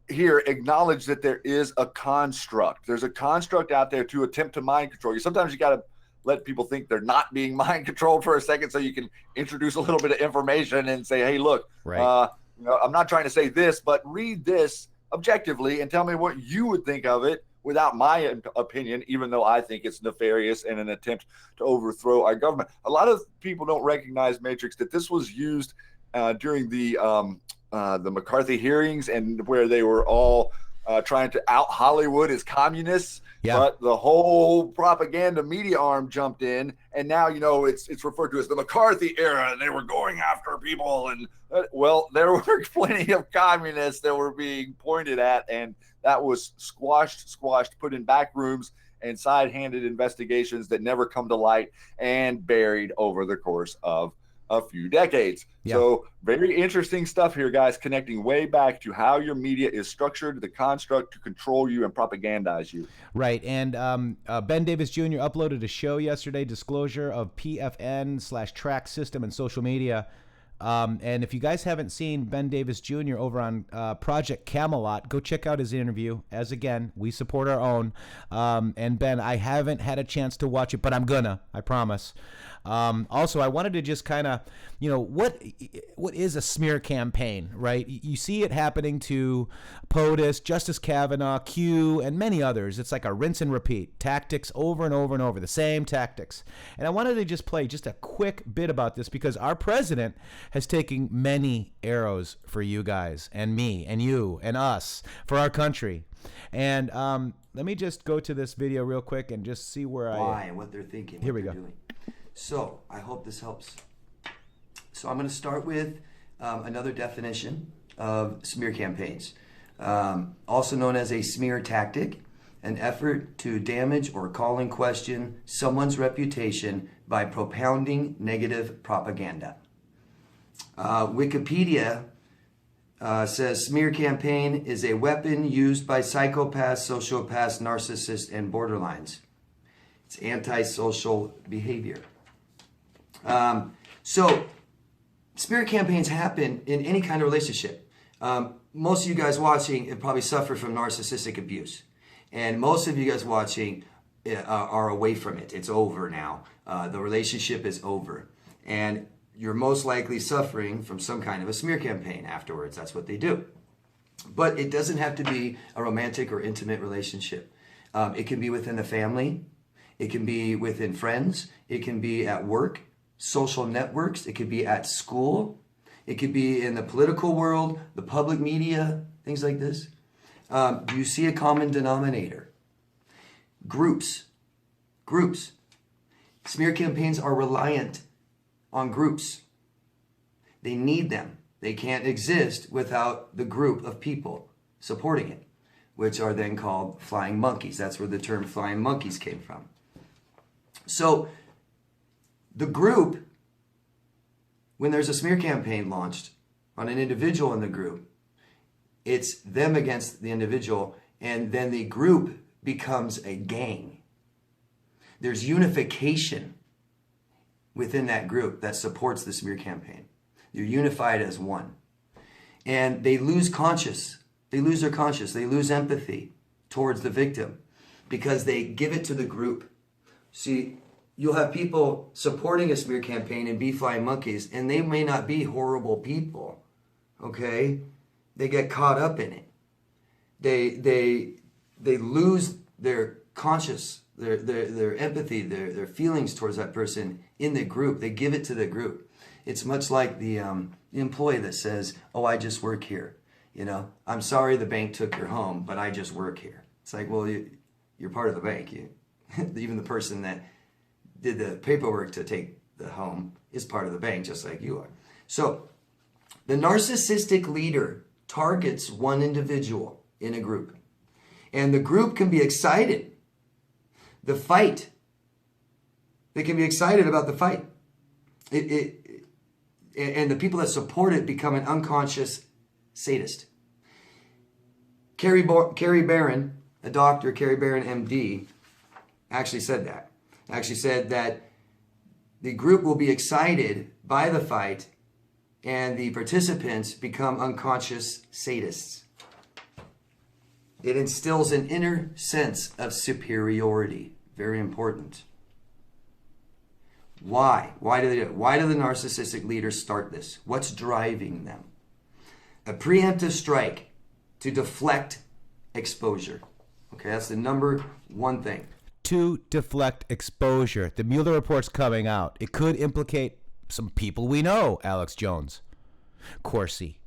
here, acknowledge that there is a construct. There's a construct out there to attempt to mind control you. Sometimes you got to let people think they're not being mind controlled for a second, so you can introduce a little bit of information and say, hey, look, right. I'm not trying to say this, but read this objectively and tell me what you would think of it without my opinion, even though I think it's nefarious and an attempt to overthrow our government. A lot of people don't recognize, Matrixxx, that this was used during the McCarthy hearings, and where they were all trying to out Hollywood as communists. Yeah. But the whole propaganda media arm jumped in, and now it's referred to as the McCarthy era, and they were going after people. And well, there were plenty of communists that were being pointed at, and that was squashed, put in back rooms and side-handed investigations that never come to light and buried over the course of a few decades. Yeah. So very interesting stuff here, guys, connecting way back to how your media is structured, the construct to control you and propagandize you. Right. And Ben Davis Jr. uploaded a show yesterday, disclosure of PFN/track system and social media. And if you guys haven't seen Ben Davis Jr. over on Project Camelot, go check out his interview. As again, we support our own. And Ben, I haven't had a chance to watch it, but I'm gonna, I promise. Also, I wanted to just kind of, what is a smear campaign, right? You see it happening to POTUS, Justice Kavanaugh, Q, and many others. It's like a rinse and repeat tactics over and over and over, the same tactics. And I wanted to just play just a quick bit about this because our president has taken many arrows for you guys and me and you and us for our country. And let me just go to this video real quick and just see where why and what they're thinking. Here we go. Doing. So I hope this helps. So I'm going to start with another definition of smear campaigns, also known as a smear tactic, an effort to damage or call in question someone's reputation by propounding negative propaganda. Wikipedia says smear campaign is a weapon used by psychopaths, sociopaths, narcissists, and borderlines. It's antisocial behavior. So smear campaigns happen in any kind of relationship. Most of you guys watching have probably suffered from narcissistic abuse. And most of you guys watching are away from it. It's over now. The relationship is over. And you're most likely suffering from some kind of a smear campaign afterwards. That's what they do. But it doesn't have to be a romantic or intimate relationship. It can be within the family. It can be within friends. It can be at work, social networks. It could be at school. It could be in the political world, the public media, things like this. Do you see a common denominator? Groups. Groups. Smear campaigns are reliant on groups. They need them. They can't exist without the group of people supporting it, which are then called flying monkeys. That's where the term flying monkeys came from. So the group, when there's a smear campaign launched on an individual in the group, it's them against the individual, and then the group becomes a gang. There's unification within that group that supports the smear campaign. They're unified as one. And they lose conscience. They lose their conscience. They lose empathy towards the victim because they give it to the group. See, you'll have people supporting a smear campaign and be flying monkeys, and they may not be horrible people, okay? They get caught up in it. They lose their conscience, their empathy, their feelings towards that person in the group. They give it to the group. It's much like the employee that says, "Oh, I just work here. I'm sorry the bank took your home, but I just work here." It's like, well, you're part of the bank. Even the person that did the paperwork to take the home is part of the bank, just like you are. So the narcissistic leader targets one individual in a group. And the group can be excited. The fight. They can be excited about the fight. And the people that support it become an unconscious sadist. Carrie Barron, a doctor, Carrie Barron, MD, actually said that. Actually said that the group will be excited by the fight and the participants become unconscious sadists. It instills an inner sense of superiority. Very important. Why? Why do they do it? Why do the narcissistic leaders start this? What's driving them? A preemptive strike to deflect exposure. Okay, that's the number one thing. To deflect exposure. The Mueller report's coming out. It could implicate some people we know, Alex Jones, Corsi,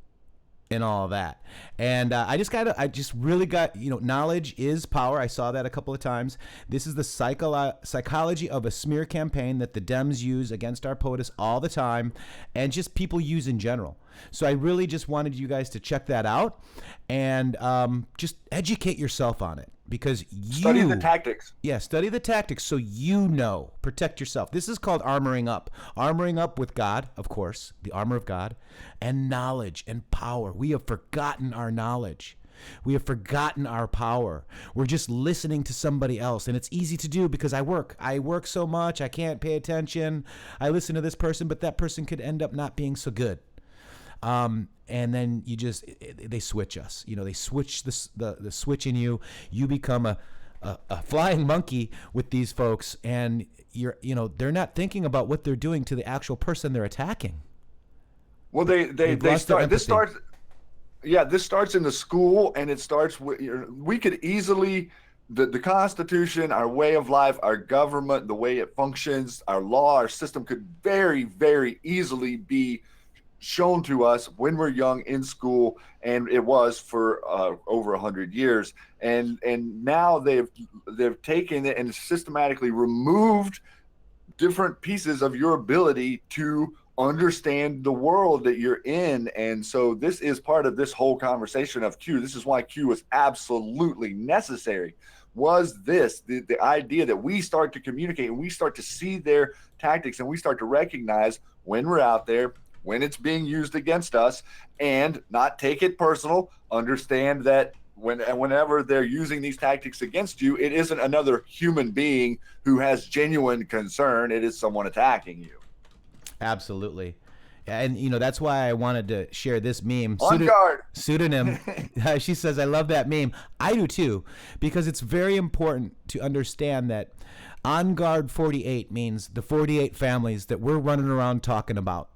and all that. And I just really got, knowledge is power. I saw that a couple of times. This is the psychology of a smear campaign that the Dems use against our POTUS all the time, and just people use in general. So I really just wanted you guys to check that out and just educate yourself on it. Because study the tactics. Yeah, study the tactics so protect yourself. This is called armoring up. Armoring up with God, of course, the armor of God, and knowledge and power. We have forgotten our knowledge. We have forgotten our power. We're just listening to somebody else. And it's easy to do because I work so much. I can't pay attention. I listen to this person, but that person could end up not being so good. And then they switch us. They switch the switch in you. You become a flying monkey with these folks, and they're not thinking about what they're doing to the actual person they're attacking. Well, this starts in the school, and it starts with, we could easily, the Constitution, our way of life, our government, the way it functions, our law, our system could very, very easily be shown to us when we're young in school, and it was for over 100 years, and now they've taken it and systematically removed different pieces of your ability to understand the world that you're in. And so this is part of this whole conversation of Q. This is why Q was absolutely necessary. Was this the idea that we start to communicate and we start to see their tactics, and we start to recognize when we're out there, when it's being used against us, and not take it personal. Understand that whenever they're using these tactics against you, it isn't another human being who has genuine concern. It is someone attacking you. Absolutely. And that's why I wanted to share this meme. On guard. Pseudonym. She says, I love that meme. I do too, because it's very important to understand that On Guard 48 means the 48 families that we're running around talking about,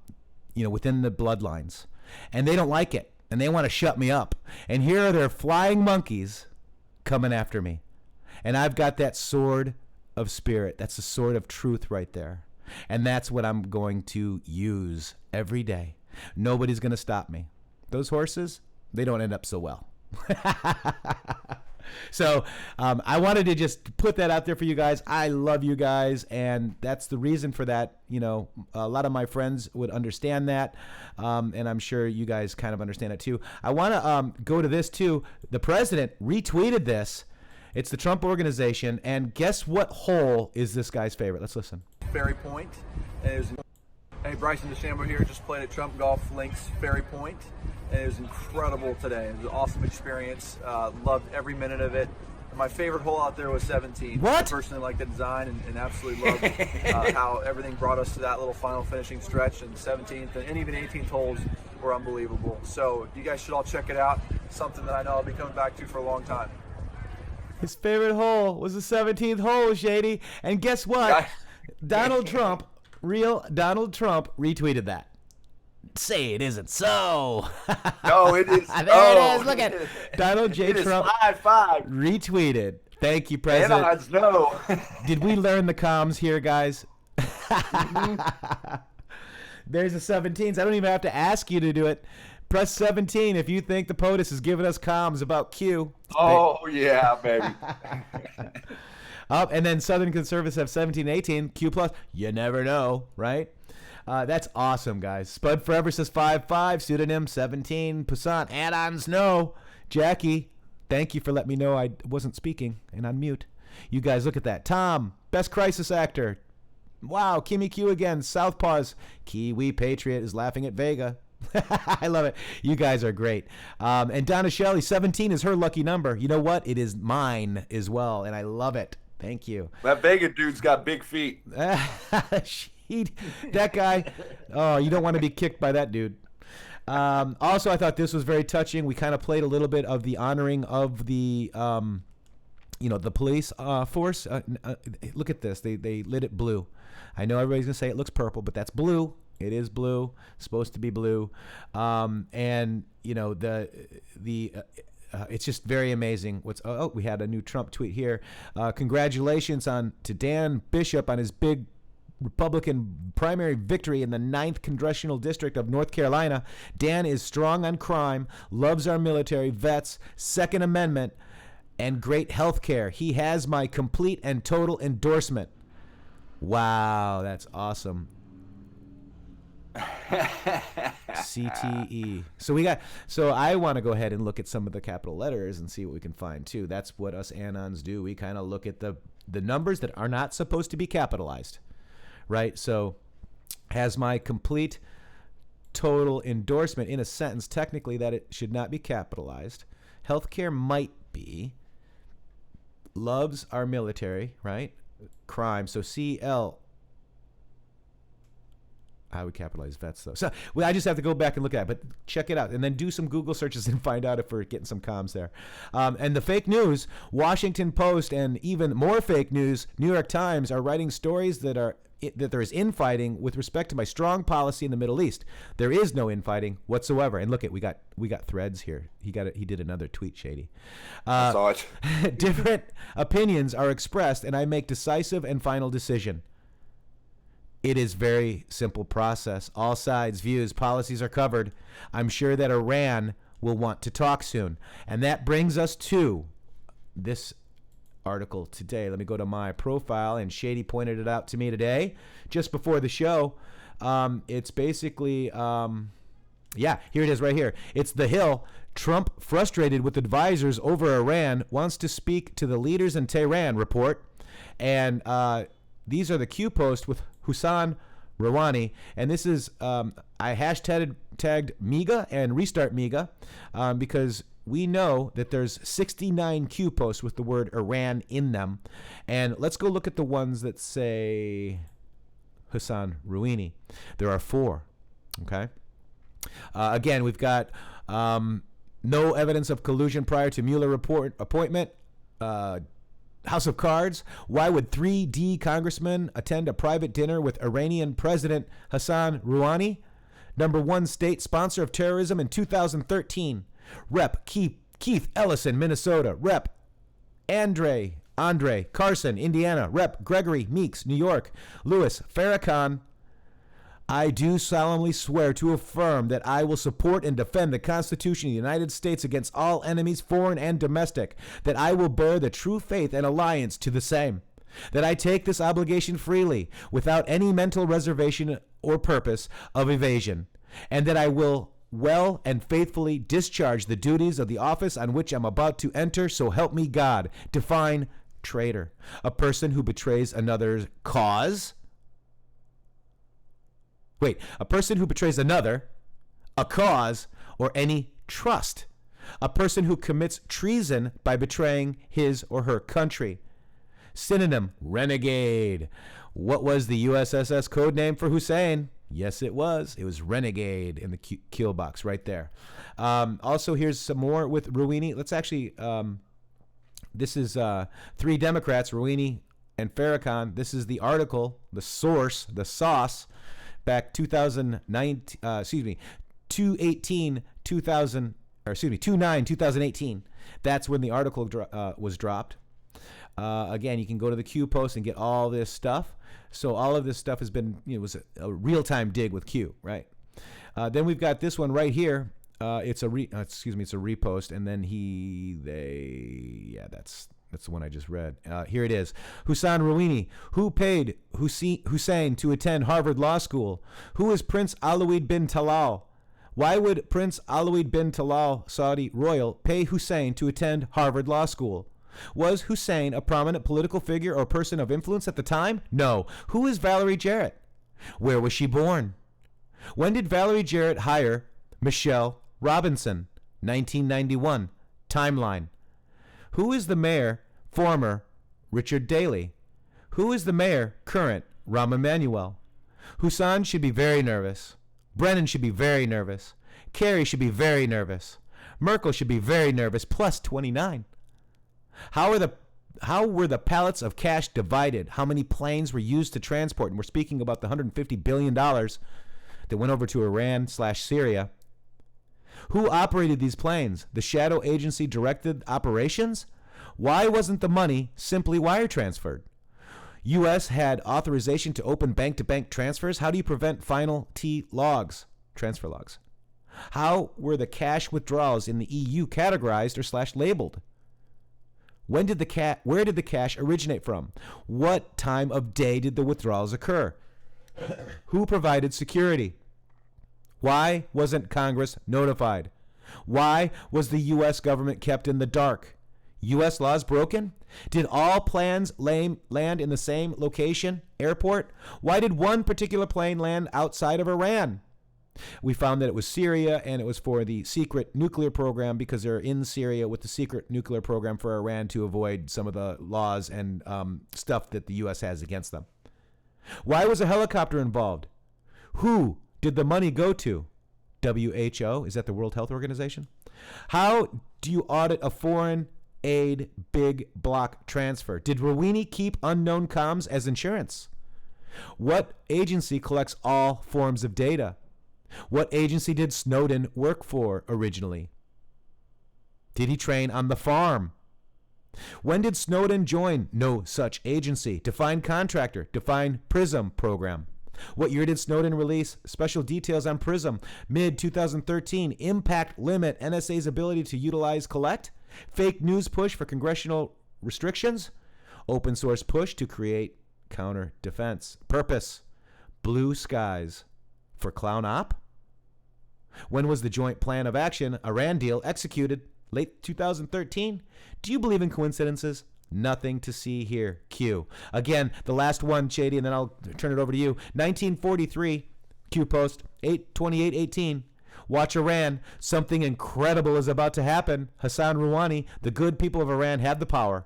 within the bloodlines. And they don't like it. And they want to shut me up. And here are their flying monkeys coming after me. And I've got that sword of spirit. That's the sword of truth right there. And that's what I'm going to use every day. Nobody's going to stop me. Those horses, they don't end up so well. So I wanted to just put that out there for you guys. I love you guys, and that's the reason for that. A lot of my friends would understand that, and I'm sure you guys kind of understand it too. I want to go to this too. The president retweeted this. It's the Trump Organization, and guess what hole is this guy's favorite? Let's listen. Ferry Point. Hey, Bryson DeChambeau here. Just played at Trump Golf Links Ferry Point. And it was incredible today. It was an awesome experience. Loved every minute of it. My favorite hole out there was 17. What? I personally like the design and absolutely loved how everything brought us to that little final finishing stretch. And 17th and even 18th holes were unbelievable. So you guys should all check it out. Something that I know I'll be coming back to for a long time. His favorite hole was the 17th hole, Shady. And guess what? Donald Trump, real Donald Trump, retweeted that. Say it isn't so. No, it is. There it is. Look at it. Donald J. Trump 5-5 retweeted. Thank you, President. And no. Did we learn the comms here, guys? There's the 17s. I don't even have to ask you to do it. Press 17 if you think the POTUS is giving us comms about Q. Oh, yeah, baby. And then Southern Conservatives have 17, 18. Q plus. You never know, right? That's awesome, guys. Spud Forever says 5-5. Pseudonym 17. Poussant. Add-on Snow. Jackie, thank you for letting me know I wasn't speaking and on mute. You guys, look at that. Tom, best crisis actor. Wow, Kimmy Q again. Southpaws. Kiwi Patriot is laughing at Vega. I love it. You guys are great. And Donna Shelley, 17 is her lucky number. You know what? It is mine as well, and I love it. Thank you. That Vega dude's got big feet. That guy, oh, you don't want to be kicked by that dude. Also, I thought this was very touching. We kind of played a little bit of the honoring of the, the police force. Look at this. They lit it blue. I know everybody's going to say it looks purple, but that's blue. It is blue. It's supposed to be blue. And, it's just very amazing. We had a new Trump tweet here. Congratulations to Dan Bishop on his big Republican primary victory in the 9th Congressional District of North Carolina. Dan is strong on crime, loves our military, vets, Second Amendment, and great health care. He has my complete and total endorsement. Wow, that's awesome. CTE. So I want to go ahead and look at some of the capital letters and see what we can find too. That's what us Anons do. We kind of look at the numbers that are not supposed to be capitalized. Right? So has my complete total endorsement in a sentence, technically that it should not be capitalized. Healthcare might be. Loves our military, right? Crime. So CL. I would capitalize vets though. So I just have to go back and look at it, but check it out and then do some Google searches and find out if we're getting some comms there. And the fake news, Washington Post and even more fake news, New York Times are writing stories that there is infighting with respect to my strong policy in the Middle East. There is no infighting whatsoever. And look at we got threads here. He did another tweet, Shady. I saw it. Different opinions are expressed, and I make decisive and final decision. It is very simple process. All sides, views, policies are covered. I'm sure that Iran will want to talk soon. And that brings us to this article today. Let me go to my profile, and Shady pointed it out to me today, just before the show. It's basically, here it is right here. It's The Hill. Trump, frustrated with advisors over Iran, wants to speak to the leaders in Tehran, report. And these are the Q posts with Hussein Rouhani, and this is I tagged MEGA and Restart MEGA because we know that there's 69 Q posts with the word Iran in them, and let's go look at the ones that say Hussein Rouhani. There are 4. Okay. Again, we've got no evidence of collusion prior to Mueller report appointment. House of Cards. Why would 3D congressmen attend a private dinner with Iranian President Hassan Rouhani? Number 1 state sponsor of terrorism in 2013. Rep. Keith Ellison, Minnesota. Rep. Andre Carson, Indiana. Rep. Gregory Meeks, New York. Louis Farrakhan. I do solemnly swear to affirm that I will support and defend the Constitution of the United States against all enemies, foreign and domestic, that I will bear the true faith and alliance to the same, that I take this obligation freely, without any mental reservation or purpose of evasion, and that I will well and faithfully discharge the duties of the office on which I'm about to enter, so help me God. Define traitor: a person who betrays another's cause. A person who betrays another, a cause, or any trust. A person who commits treason by betraying his or her country. Synonym: renegade. What was the USSS code name for Hussein? Yes, it was. It was renegade in the kill box right there. Also, here's some more with Rouhani. Let's actually, this is 3 Democrats, Rouhani and Farrakhan. This is the article, the source, the sauce. Back 2/9/2018. That's when the article was dropped. Again, you can go to the Q post and get all this stuff. So all of this stuff has been, was a real-time dig with Q, right? Then we've got this one right here. It's a repost, and then that's the one I just read. Here it is. Hussein Rouhani. Who paid Hussein to attend Harvard Law School? Who is Prince Alawid bin Talal? Why would Prince Alawid bin Talal, Saudi royal, pay Hussein to attend Harvard Law School? Was Hussein a prominent political figure or person of influence at the time? No. Who is Valerie Jarrett? Where was she born? When did Valerie Jarrett hire Michelle Robinson? 1991. Timeline. Who is the mayor, former Richard Daley? Who is the mayor, current Rahm Emanuel? Hussein should be very nervous. Brennan should be very nervous. Kerry should be very nervous. Merkel should be very nervous, plus 29. How were the pallets of cash divided? How many planes were used to transport? And we're speaking about the $150 billion that went over to Iran/Syria. Who operated these planes? The shadow agency directed operations? Why wasn't the money simply wire transferred? U.S. had authorization to open bank-to-bank transfers. How do you prevent final T logs, transfer logs? How were the cash withdrawals in the EU categorized or /labeled? Where did the cash originate from? What time of day did the withdrawals occur? Who provided security? Why wasn't Congress notified? Why was the U.S. government kept in the dark? U.S. laws broken? Did all plans land in the same location, airport? Why did one particular plane land outside of Iran? We found that it was Syria, and it was for the secret nuclear program, because they're in Syria with the secret nuclear program for Iran to avoid some of the laws and stuff that the U.S. has against them. Why was a helicopter involved? Who did the money go to? WHO? Is that the World Health Organization? How do you audit a foreign aid big block transfer? Did Rouhani keep unknown comms as insurance? What agency collects all forms of data? What agency did Snowden work for originally? Did he train on the farm? When did Snowden join no such agency? Define contractor. Define PRISM program. What year did Snowden release special details on PRISM? Mid-2013. Impact limit NSA's ability to utilize collect? Fake news push for congressional restrictions? Open source push to create counter defense. Purpose: blue skies for clown op? When was the joint plan of action, Iran deal, executed? Late 2013? Do you believe in coincidences? Nothing to see here. Q. Again, the last one, Shady, and then I'll turn it over to you. 1943, Q post, 8/28/18. Watch Iran. Something incredible is about to happen. Hassan Rouhani, the good people of Iran have the power.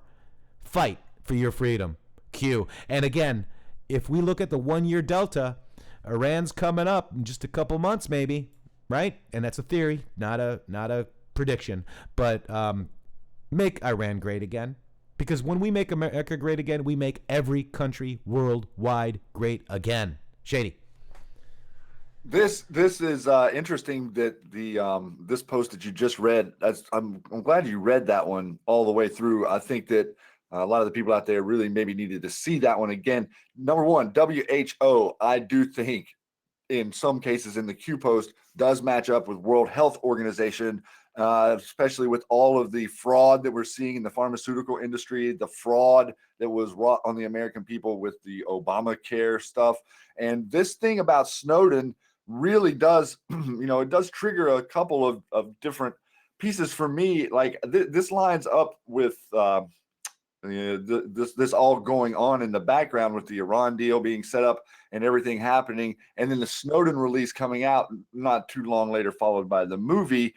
Fight for your freedom. Q. And again, if we look at the 1 year delta, Iran's coming up in just a couple months, maybe, right? And that's a theory, not a prediction. But make Iran great again, because when we make America great again, we make every country worldwide great again. Shady. This is interesting that the this post that you just read. I'm glad you read that one all the way through. I think that a lot of the people out there really maybe needed to see that one again. Number one, WHO, I do think in some cases in the Q post does match up with World Health Organization, especially with all of the fraud that we're seeing in the pharmaceutical industry, the fraud that was wrought on the American people with the Obamacare stuff. And this thing about Snowden really does, it does trigger a couple of different pieces for me. Like this lines up with this all going on in the background with the Iran deal being set up and everything happening, and then the Snowden release coming out not too long later, followed by the movie.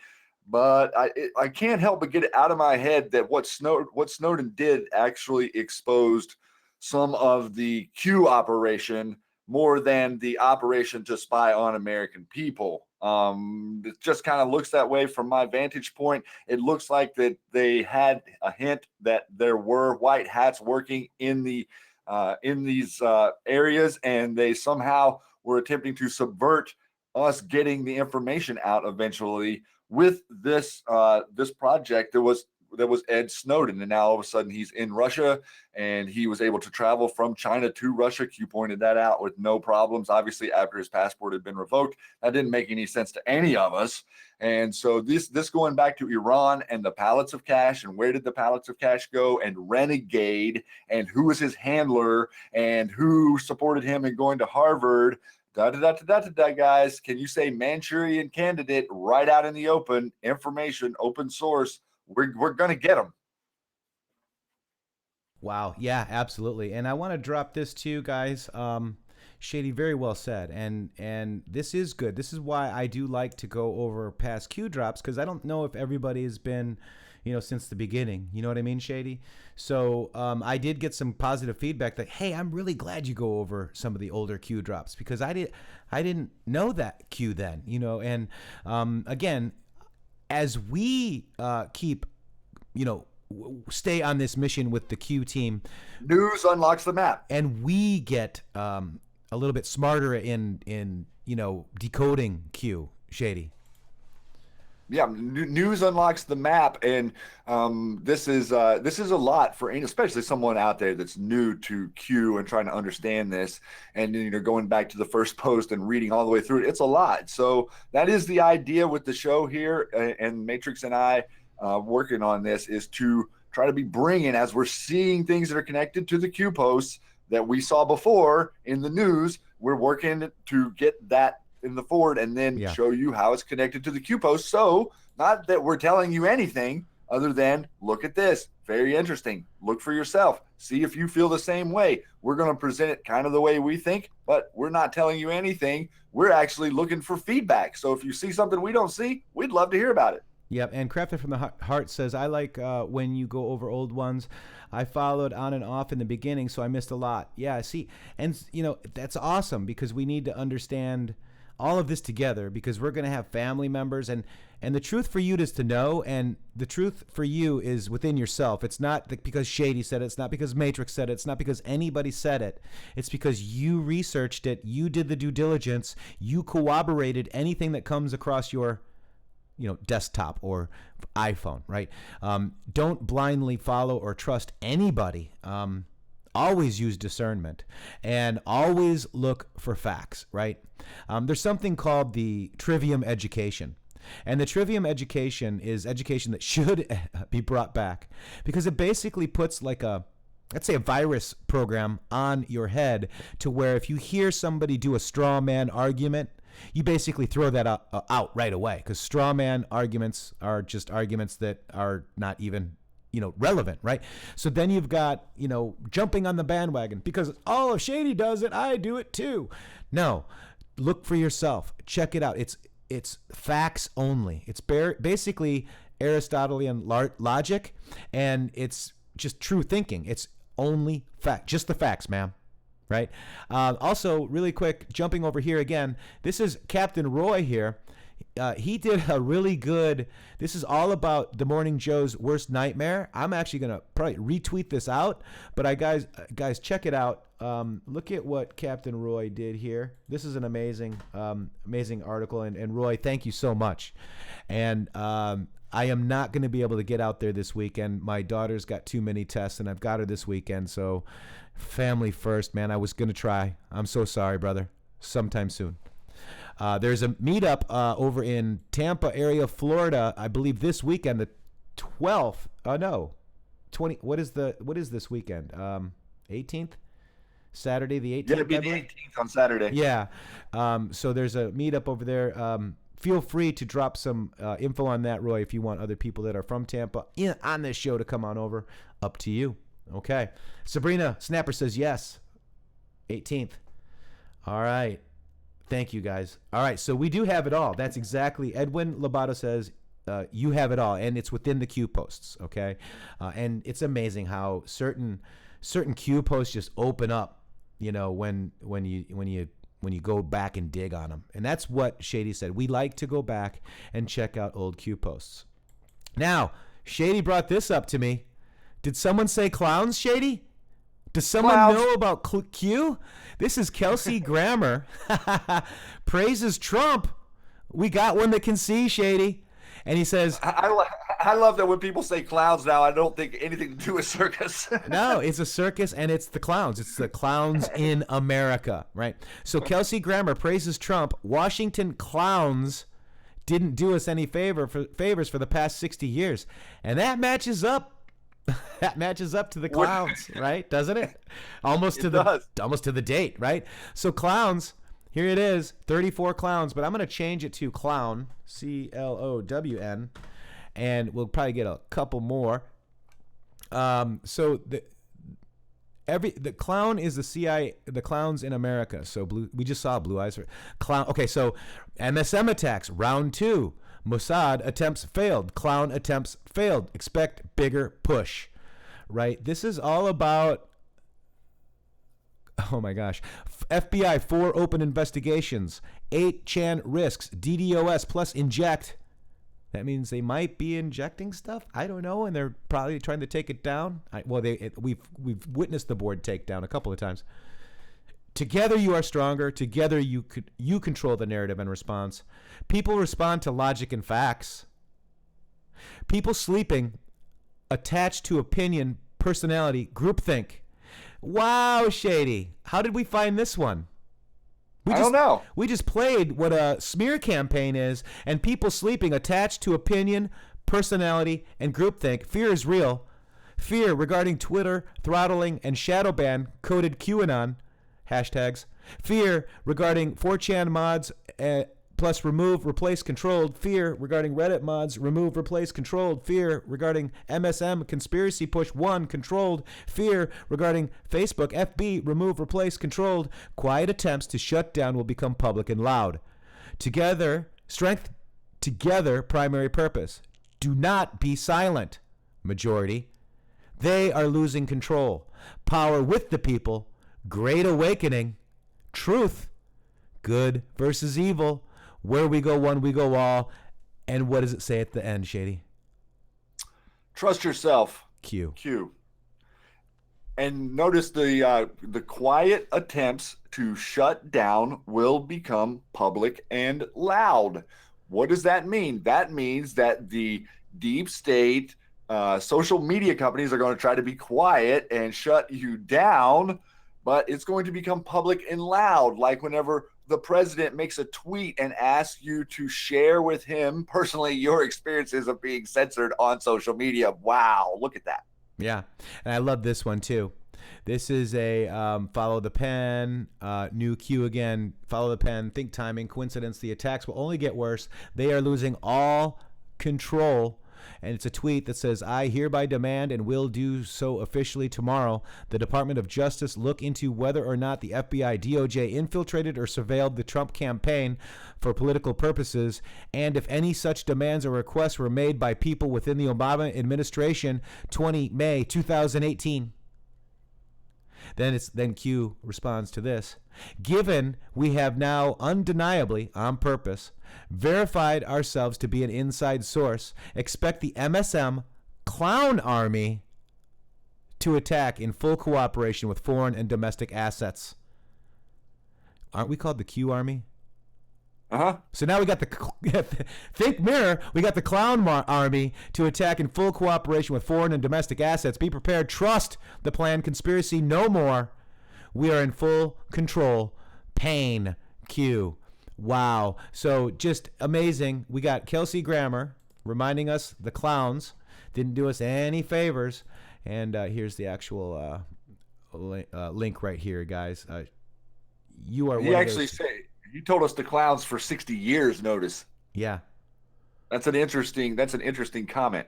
But I can't help but get it out of my head that what Snowden did actually exposed some of the Q operation more than the operation to spy on American people. It just kind of looks that way from my vantage point. It looks like that they had a hint that there were white hats working in these areas, and they somehow were attempting to subvert us getting the information out eventually with this project that was Ed Snowden. And now all of a sudden he's in Russia, and he was able to travel from China to Russia. Q pointed that out with no problems. Obviously, after his passport had been revoked, that didn't make any sense to any of us. And so this going back to Iran and the pallets of cash, and where did the pallets of cash go, and Renegade, and who was his handler, and who supported him in going to Harvard. Guys, can you say Manchurian Candidate right out in the open? Information, open source. We're gonna get them. Wow. Yeah, absolutely. And I want to drop this too, guys. Shady, very well said. And this is good. This is why I do like to go over past Q drops, because I don't know if everybody has been, since the beginning. You know what I mean, Shady? So I did get some positive feedback that, hey, I'm really glad you go over some of the older Q drops, because I didn't know that Q then, and again, as we keep, stay on this mission with the Q team, news unlocks the map, and we get a little bit smarter in decoding Q. Shady. Yeah, news unlocks the map, and this is a lot for especially someone out there that's new to Q and trying to understand this, and going back to the first post and reading all the way through it. It's a lot. So that is the idea with the show here, and Matrixxx and I working on this is to try to be bringing, as we're seeing things that are connected to the Q posts that we saw before in the news. We're working to get that in the forward, and then show you how it's connected to the Q post. So not that we're telling you anything other than look at this, very interesting, look for yourself, See if you feel the same way. We're going to present it kind of the way we think, but we're not telling you anything. We're actually looking for feedback. So if you see something we don't see, we'd love to hear about it. Yep, and Crafted from the Heart says, I like when you go over old ones. I followed on and off in the beginning, so I missed a lot. Yeah, see, and that's awesome because we need to understand all of this together because we're going to have family members, and the truth for you is to know, and the truth for you is within yourself. It's not because Shady said it. It's not because Matrixxx said it. It's not because anybody said it. It's because you researched it. You did the due diligence. You corroborated anything that comes across your desktop or iPhone, right? Don't blindly follow or trust anybody. Always use discernment and always look for facts, right? There's something called the trivium education. And the trivium education is education that should be brought back because it basically puts like let's say a virus program on your head to where if you hear somebody do a straw man argument, you basically throw that out right away because straw man arguments are just arguments that are not even relevant, right? So then you've got, jumping on the bandwagon because if Shady does it, I do it too. No, look for yourself. Check it out. It's facts only. It's basically Aristotelian logic, and it's just true thinking. It's only fact, just the facts, ma'am. Right? Also, really quick, jumping over here again, this is Captain Roy here. He did a really good, this is all about the Morning Joe's worst nightmare. I'm actually going to probably retweet this out, but guys, check it out. Look at what Captain Roy did here. This is an amazing article, and Roy, thank you so much. And I am not going to be able to get out there this weekend. My daughter's got too many tests, and I've got her this weekend, so family first, man. I was going to try. I'm so sorry, brother. Sometime soon. There's a meetup over in Tampa area, Florida, I believe this weekend, the 12th. 20. What is this weekend? 18th? Saturday the 18th? Yeah, it'd be the 18th on Saturday. Yeah. So there's a meetup over there. Feel free to drop some info on that, Roy, if you want other people that are from Tampa on this show to come on over. Up to you. Okay. Sabrina Snapper says yes. 18th. All right. Thank you, guys. All right. So we do have it all. That's exactly. Edwin Lobato says you have it all, and it's within the Q posts. Okay. And it's amazing how certain Q posts just open up, when you go back and dig on them. And that's what Shady said. We like to go back and check out old Q posts. Now, Shady brought this up to me. Did someone say clowns, Shady? Does someone know about Q? This is Kelsey Grammer. Praises Trump. We got one that can see, Shady. And he says... I love that when people say clowns now, I don't think anything to do with circus. No, it's a circus, and it's the clowns. It's the clowns in America, right? So Kelsey Grammer praises Trump. Washington clowns didn't do us any favors for the past 60 years. And that matches up. That matches up to the clowns, right? Doesn't it? Almost to the date, right? So clowns, here it is, 34 clowns, but I'm going to change it to clown, CLOWN, and we'll probably get a couple more. So the clown is the CIA, the clowns in America. So we just saw Blue Eyes clown. Okay, so MSM attacks, round 2. Mossad attempts failed. Clown attempts failed. Expect bigger push. Right? This is all about, oh my gosh. FBI 4 open investigations. 8 Chan risks. DDoS plus inject. That means they might be injecting stuff. I don't know, and they're probably trying to take it down. We've witnessed the board take down a couple of times. Together you are stronger. Together you control the narrative and response. People respond to logic and facts. People sleeping attached to opinion, personality, groupthink. Wow, Shady. How did we find this one? I don't know. We just played what a smear campaign is, and people sleeping attached to opinion, personality, and groupthink. Fear is real. Fear regarding Twitter, throttling, and shadow ban coded QAnon hashtags. Fear regarding 4chan mods plus remove, replace, controlled, fear regarding Reddit mods, remove, replace, controlled, fear regarding MSM, conspiracy push 1, controlled, fear regarding Facebook, FB, remove, replace, controlled, quiet attempts to shut down will become public and loud. Together, strength, together, primary purpose. Do not be silent, majority. They are losing control. Power with the people, great awakening, truth, good versus evil. Where we go one, we go all. And what does it say at the end, Shady? Trust yourself. Q. And notice the quiet attempts to shut down will become public and loud. What does that mean? That means that the deep state social media companies are going to try to be quiet and shut you down, but it's going to become public and loud, like whenever the president makes a tweet and asks you to share with him personally your experiences of being censored on social media. Wow, look at that. Yeah, and I love this one too. This is a follow the pen, new Q again, follow the pen, think timing, coincidence. The attacks will only get worse. They are losing all control. And it's a tweet that says, I hereby demand and will do so officially tomorrow, the Department of Justice look into whether or not the FBI, DOJ infiltrated or surveilled the Trump campaign for political purposes, and if any such demands or requests were made by people within the Obama administration, 20 May 2018. Then Q responds to this. Given we have now undeniably, on purpose, verified ourselves to be an inside source, expect the MSM clown army to attack in full cooperation with foreign and domestic assets. Aren't we called the Q army? Uh-huh. So now we got the think mirror. We got the clown army to attack in full cooperation with foreign and domestic assets. Be prepared. Trust the planned conspiracy no more. We are in full control. Pain. Q. Wow. So just amazing. We got Kelsey Grammer reminding us the clowns didn't do us any favors. And here's the actual link right here, guys. You are. He actually said. You told us the clowns for 60 years, notice. Yeah. That's an interesting comment.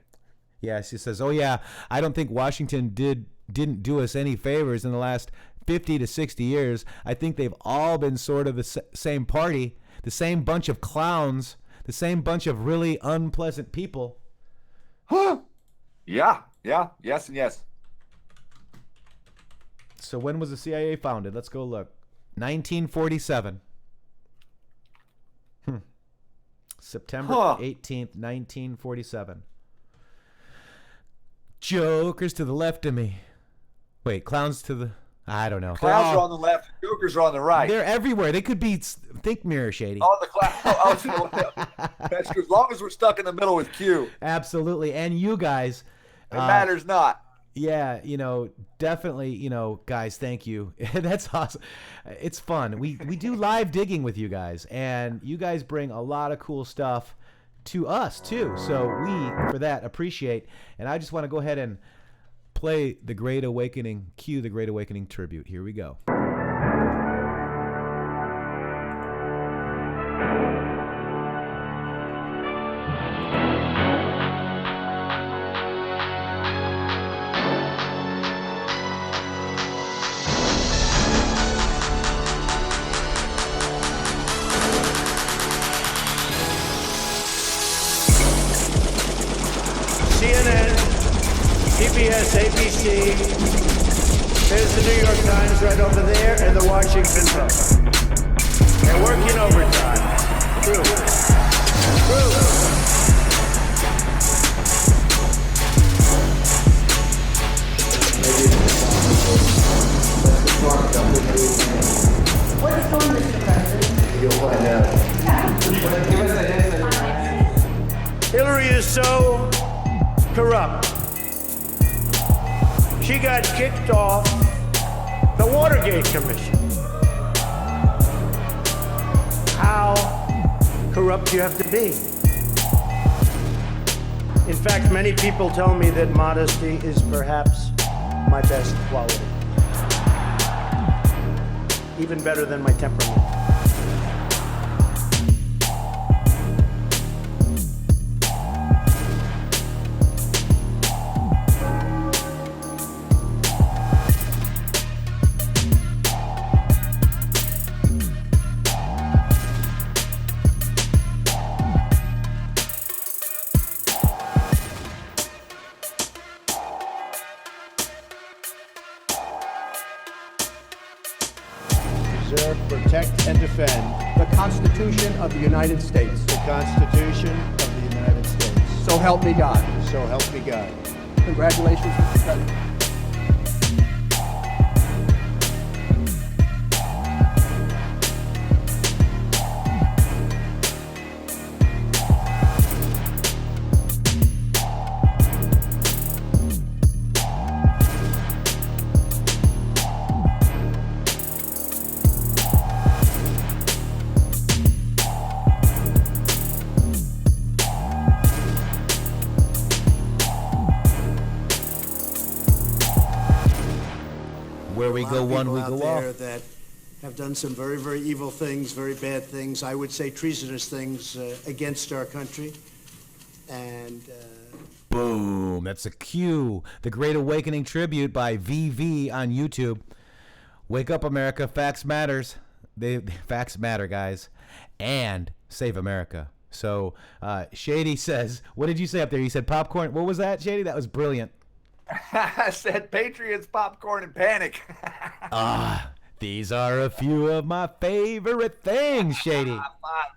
Yeah, she says, oh yeah, I don't think Washington didn't do us any favors in the last 50 to 60 years. I think they've all been sort of the same party, the same bunch of clowns, the same bunch of really unpleasant people. Huh? Yeah, yes and yes. So when was the CIA founded? Let's go look. 1947. September 18th, 1947. Jokers to the left of me. Wait, clowns to the... I don't know. Clowns are on the left. Jokers are on the right. They're everywhere. They could be... Think mirror, Shady. Oh, the clown. That's good. As long as we're stuck in the middle with Q. Absolutely. And you guys... It matters not. Yeah, definitely, guys, thank you. That's awesome. It's fun. We do live digging with you guys, and you guys bring a lot of cool stuff to us, too. So we, for that, appreciate. And I just want to go ahead and play The Great Awakening, cue The Great Awakening tribute. Here we go. CBS, ABC, there's the New York Times right over there, and the Washington Post. They're working overtime. Grooove. What is going, Mr. President? You'll find out. Hillary is so corrupt. She got kicked off the Watergate Commission. How corrupt you have to be. In fact, many people tell me that modesty is perhaps my best quality. Even better than my temperament. preserve, protect, and defend the Constitution of the United States. the Constitution of the United States. So help me God. So help me God. Congratulations, Mr. President. Where we go one, we go there off. that have done some very, very evil things, very bad things, I would say treasonous things against our country. And Boom. That's a cue. The Great Awakening tribute by VV on YouTube. Wake up, America. Facts matters. Facts matter, guys. And save America. So Shady says, what did you say up there? You said popcorn. What was that, Shady? That was brilliant. I said Patriots, popcorn, and panic. These are a few of my favorite things, Shady.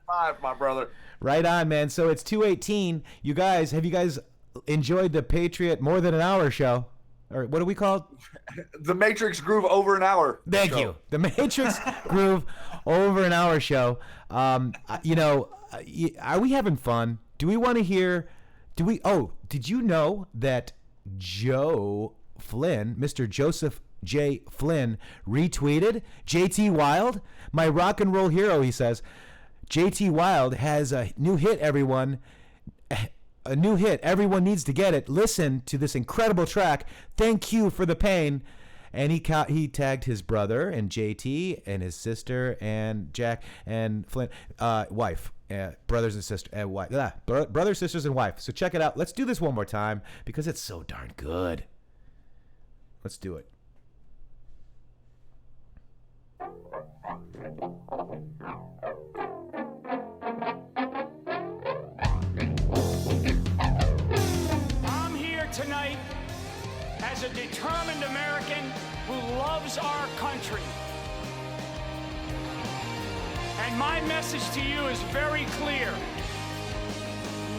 Five, my brother. Right on, man. So it's 2:18. You guys, have you guys enjoyed the Patriot More Than an Hour show? Or what do we call it? The Matrixxx Groove over an hour. Thank you. The Matrixxx Groove over an hour show. You know, are we having fun? Do we want to hear? Did you know that Joe Flynn, Mr. Joseph J. Flynn, retweeted JT Wild, my rock and roll hero? He says, JT Wild has a new hit, everyone. A new hit. Everyone needs to get it. Listen to this incredible track. Thank you for the pain. And he tagged his brother and JT and his sister and Jack and Flynn, wife, brothers and sisters, wife, brothers, sisters, and wife. So check it out. Let's do this one more time because it's so darn good. Let's do it. I'm here tonight as a determined American who loves our country. And my message to you is very clear.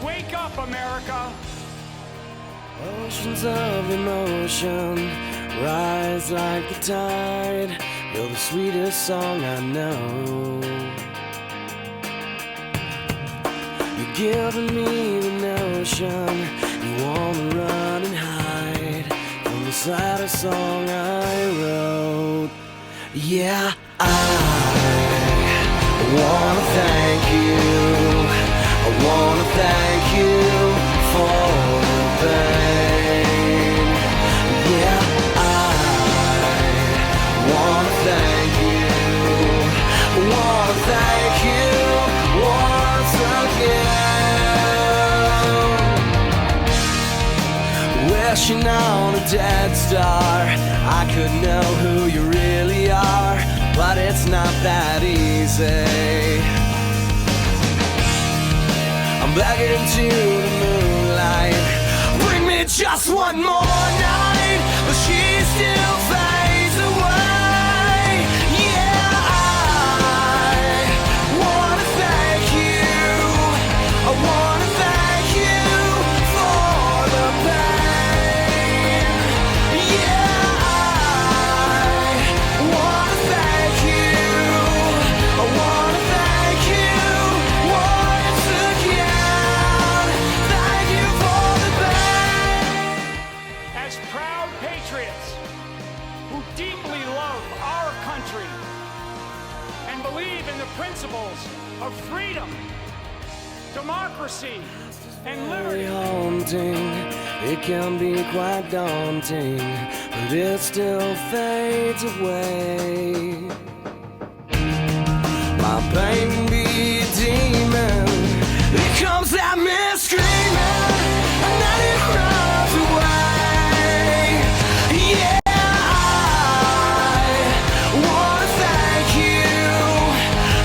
Wake up, America. Oceans of emotion rise like the tide. You're the sweetest song I know. You're giving me the notion you wanna run and hide from the saddest song I wrote. Yeah, I wanna thank you. I wanna thank you for the pain. Yeah, I wanna thank you. I wanna thank you once again. Wishing on a dead star I could know who you really are, but it's not that easy. I'm begging into the moonlight. Bring me just one more night, but she still fades away. Yeah, I wanna thank you. I wanna thank you for the pain. Yeah, I wanna thank you. I wanna thank you once again. Thank you for the pain. As proud patriots who deeply love our country and believe in the principles of freedom, democracy, and liberty. Haunting, it can be quite daunting, but it still fades away. My pain can be a demon, it comes at me screaming, and then it runs away. Yeah, I wanna thank you.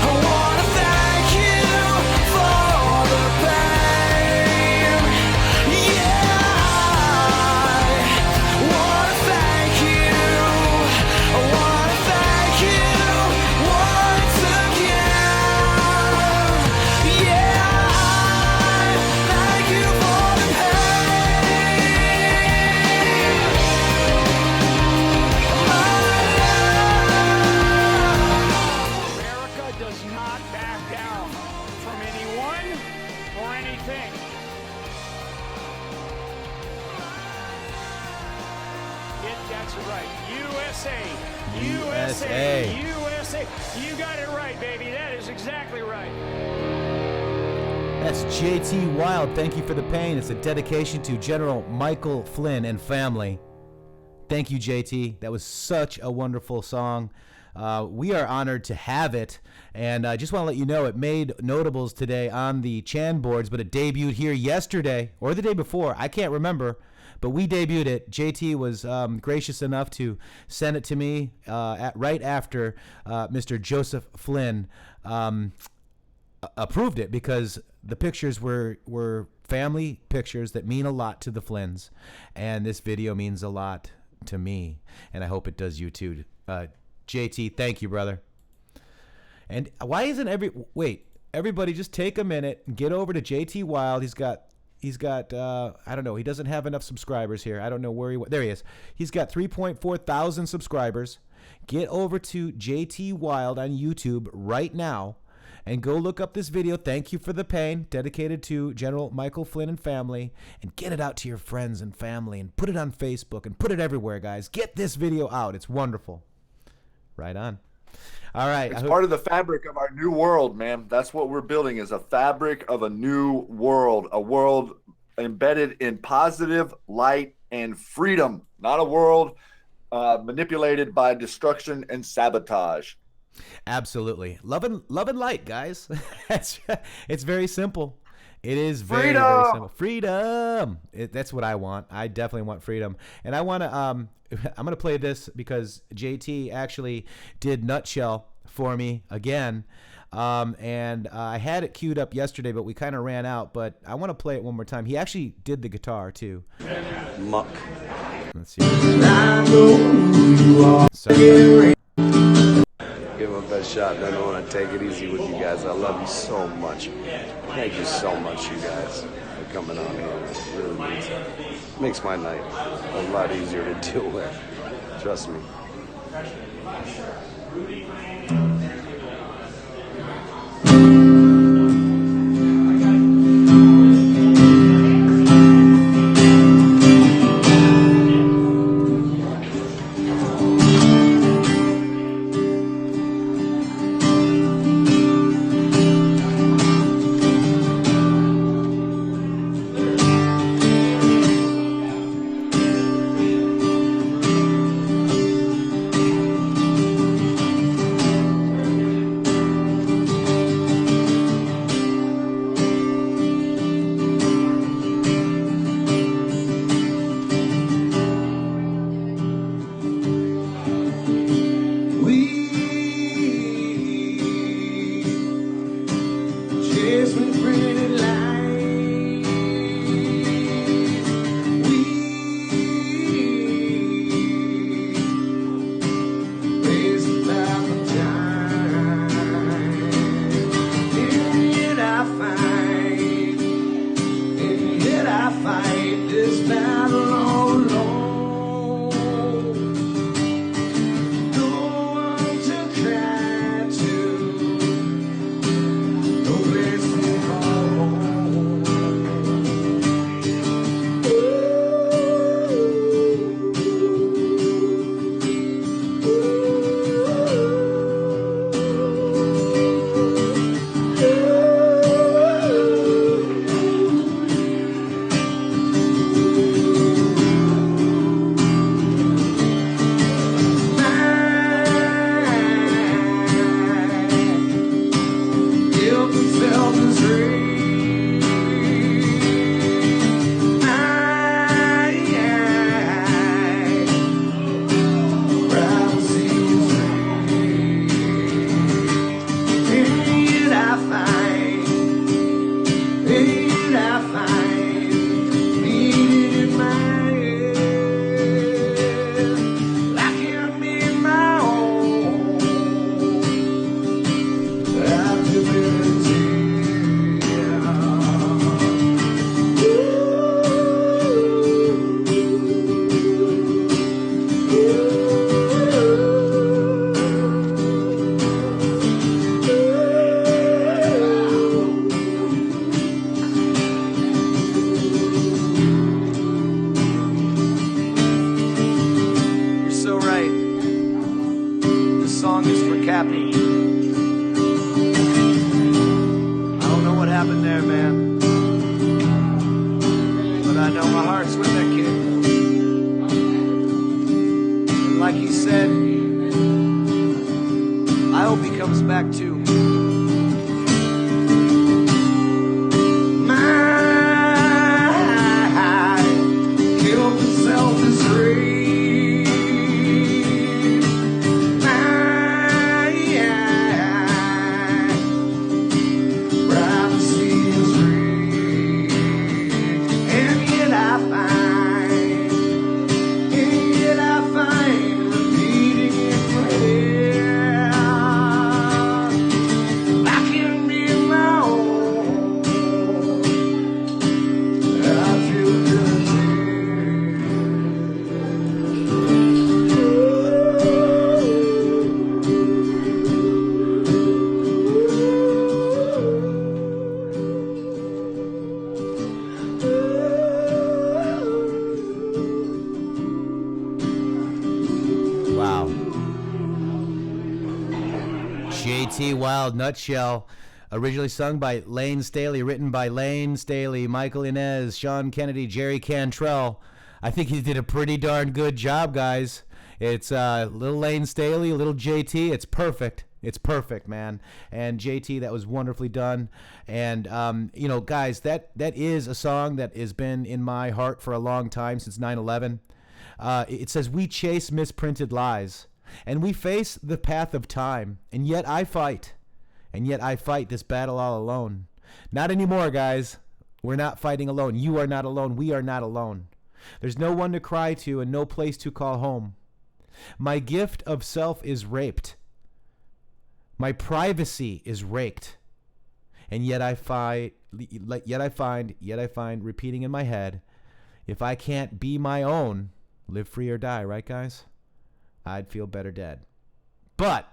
I wanna thank you for the pain. Yeah, I wanna thank you. I wanna thank you right, baby. That is exactly right. That's JT Wild. Thank you for the pain. It's a dedication to General Michael Flynn and family. Thank you, JT. That was such a wonderful song. We are honored to have it, and I just want to let you know it made notables today on the Chan boards, but it debuted here yesterday or the day before. I can't remember, but we debuted it. JT was gracious enough to send it to me right after Mr. Joseph Flynn approved it, because the pictures were family pictures that mean a lot to the Flynns, and this video means a lot to me, and I hope it does you too. JT, thank you, brother. And why isn't everybody just take a minute and get over to JT Wild. He's got I don't know, he doesn't have enough subscribers here. I don't know where there he is. He's got 3.4 thousand subscribers. Get over to JT Wild on YouTube right now and go look up this video. Thank you for the pain, dedicated to General Michael Flynn and family, and get it out to your friends and family and put it on Facebook and put it everywhere, guys. Get this video out. It's wonderful. Right on. All right. It's part of the fabric of our new world, man. That's what we're building, is a fabric of a new world, a world embedded in positive light and freedom, not a world manipulated by destruction and sabotage. Absolutely. Love and light, guys. It's very simple. It is very, freedom! Very simple. Freedom. That's what I want. I definitely want freedom. And I want to, I'm going to play this because JT actually did Nutshell for me again. And I had it queued up yesterday, but we kind of ran out. But I want to play it one more time. He actually did the guitar too. Muck. Let's see. Sorry. Give it my best shot, and I don't want to take it easy with you guys. I love you so much. Thank you so much, you guys, for coming on here. It really makes my night a lot easier to deal with. Trust me. No place to call comes back to Wild Nutshell, originally sung by Lane Staley, written by Lane Staley, Michael Inez, Sean Kennedy, Jerry Cantrell. I think he did a pretty darn good job, guys. It's little Lane Staley, little JT. It's perfect. It's perfect, man. And JT, that was wonderfully done. And you know, guys, that is a song that has been in my heart for a long time, since 9/11. It says, "We chase misprinted lies, and we face the path of time, and yet I fight this battle all alone." Not anymore, guys. We're not fighting alone. You are not alone. We are not alone. There's no one to cry to and no place to call home. My gift of self is raped. My privacy is raked. And yet I find repeating in my head, if I can't be my own, live free or die, right, guys? I'd feel better dead. But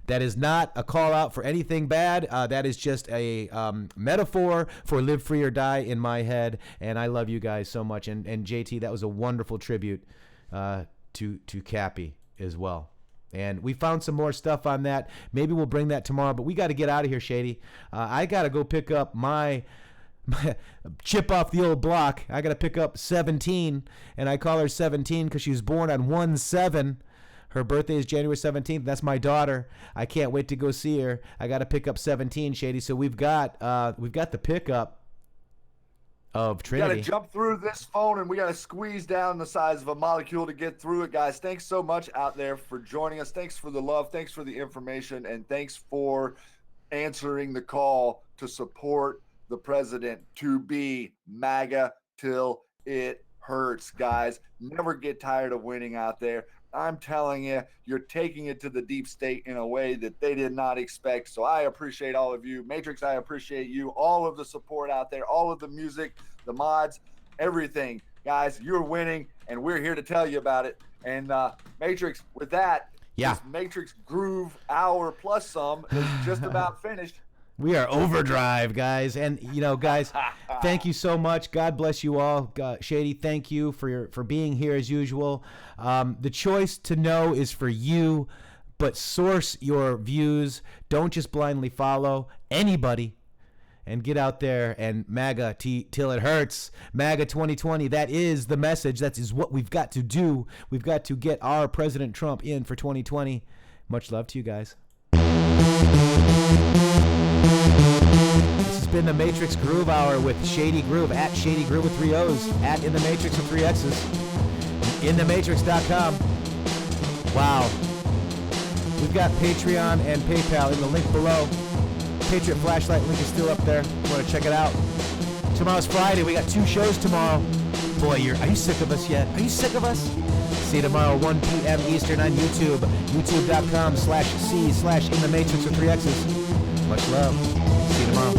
that is not a call out for anything bad. That is just a metaphor for live free or die in my head. And I love you guys so much. And JT, that was a wonderful tribute to Cappy as well. And we found some more stuff on that. Maybe we'll bring that tomorrow. But we got to get out of here, Shady. I got to go pick up my chip off the old block. I got to pick up 17. And I call her 17 because she was born on 1/7. Her birthday is January 17th. That's my daughter. I can't wait to go see her. I got to pick up 17, Shady. So we've got the pickup of Trinity. We got to jump through this phone, and we got to squeeze down the size of a molecule to get through it, guys. Thanks so much out there for joining us. Thanks for the love. Thanks for the information, and thanks for answering the call to support the president, to be MAGA till it hurts, guys. Never get tired of winning out there. I'm telling you, you're taking it to the deep state in a way that they did not expect. So I appreciate all of you. Matrixxx, I appreciate you. All of the support out there, all of the music, the mods, everything. Guys, you're winning, and we're here to tell you about it. And Matrixxx, with that, this Matrixxx Groove hour plus some is just about finished. We are overdrive, guys. And, you know, guys, thank you so much. God bless you all. Shady, thank you for being here as usual. The choice to know is for you, but source your views. Don't just blindly follow anybody. And get out there and MAGA till it hurts. MAGA 2020, that is the message. That is what we've got to do. We've got to get our President Trump in for 2020. Much love to you guys. This has been the Matrixxx Groove Hour with Shady Groove, at Shady Groove with 3 O's, at intheMatrixxx with 3 X's, intheMatrixxx.com. Wow. We've got Patreon and PayPal in the link below. Patriot flashlight link is still up there. If you want to check it out. Tomorrow's Friday. We got 2 shows tomorrow. Boy, are you sick of us yet? Are you sick of us? See you tomorrow, 1 p.m. Eastern on YouTube. YouTube.com/C/intheMatrixxx with 3 X's. Much love. See you tomorrow.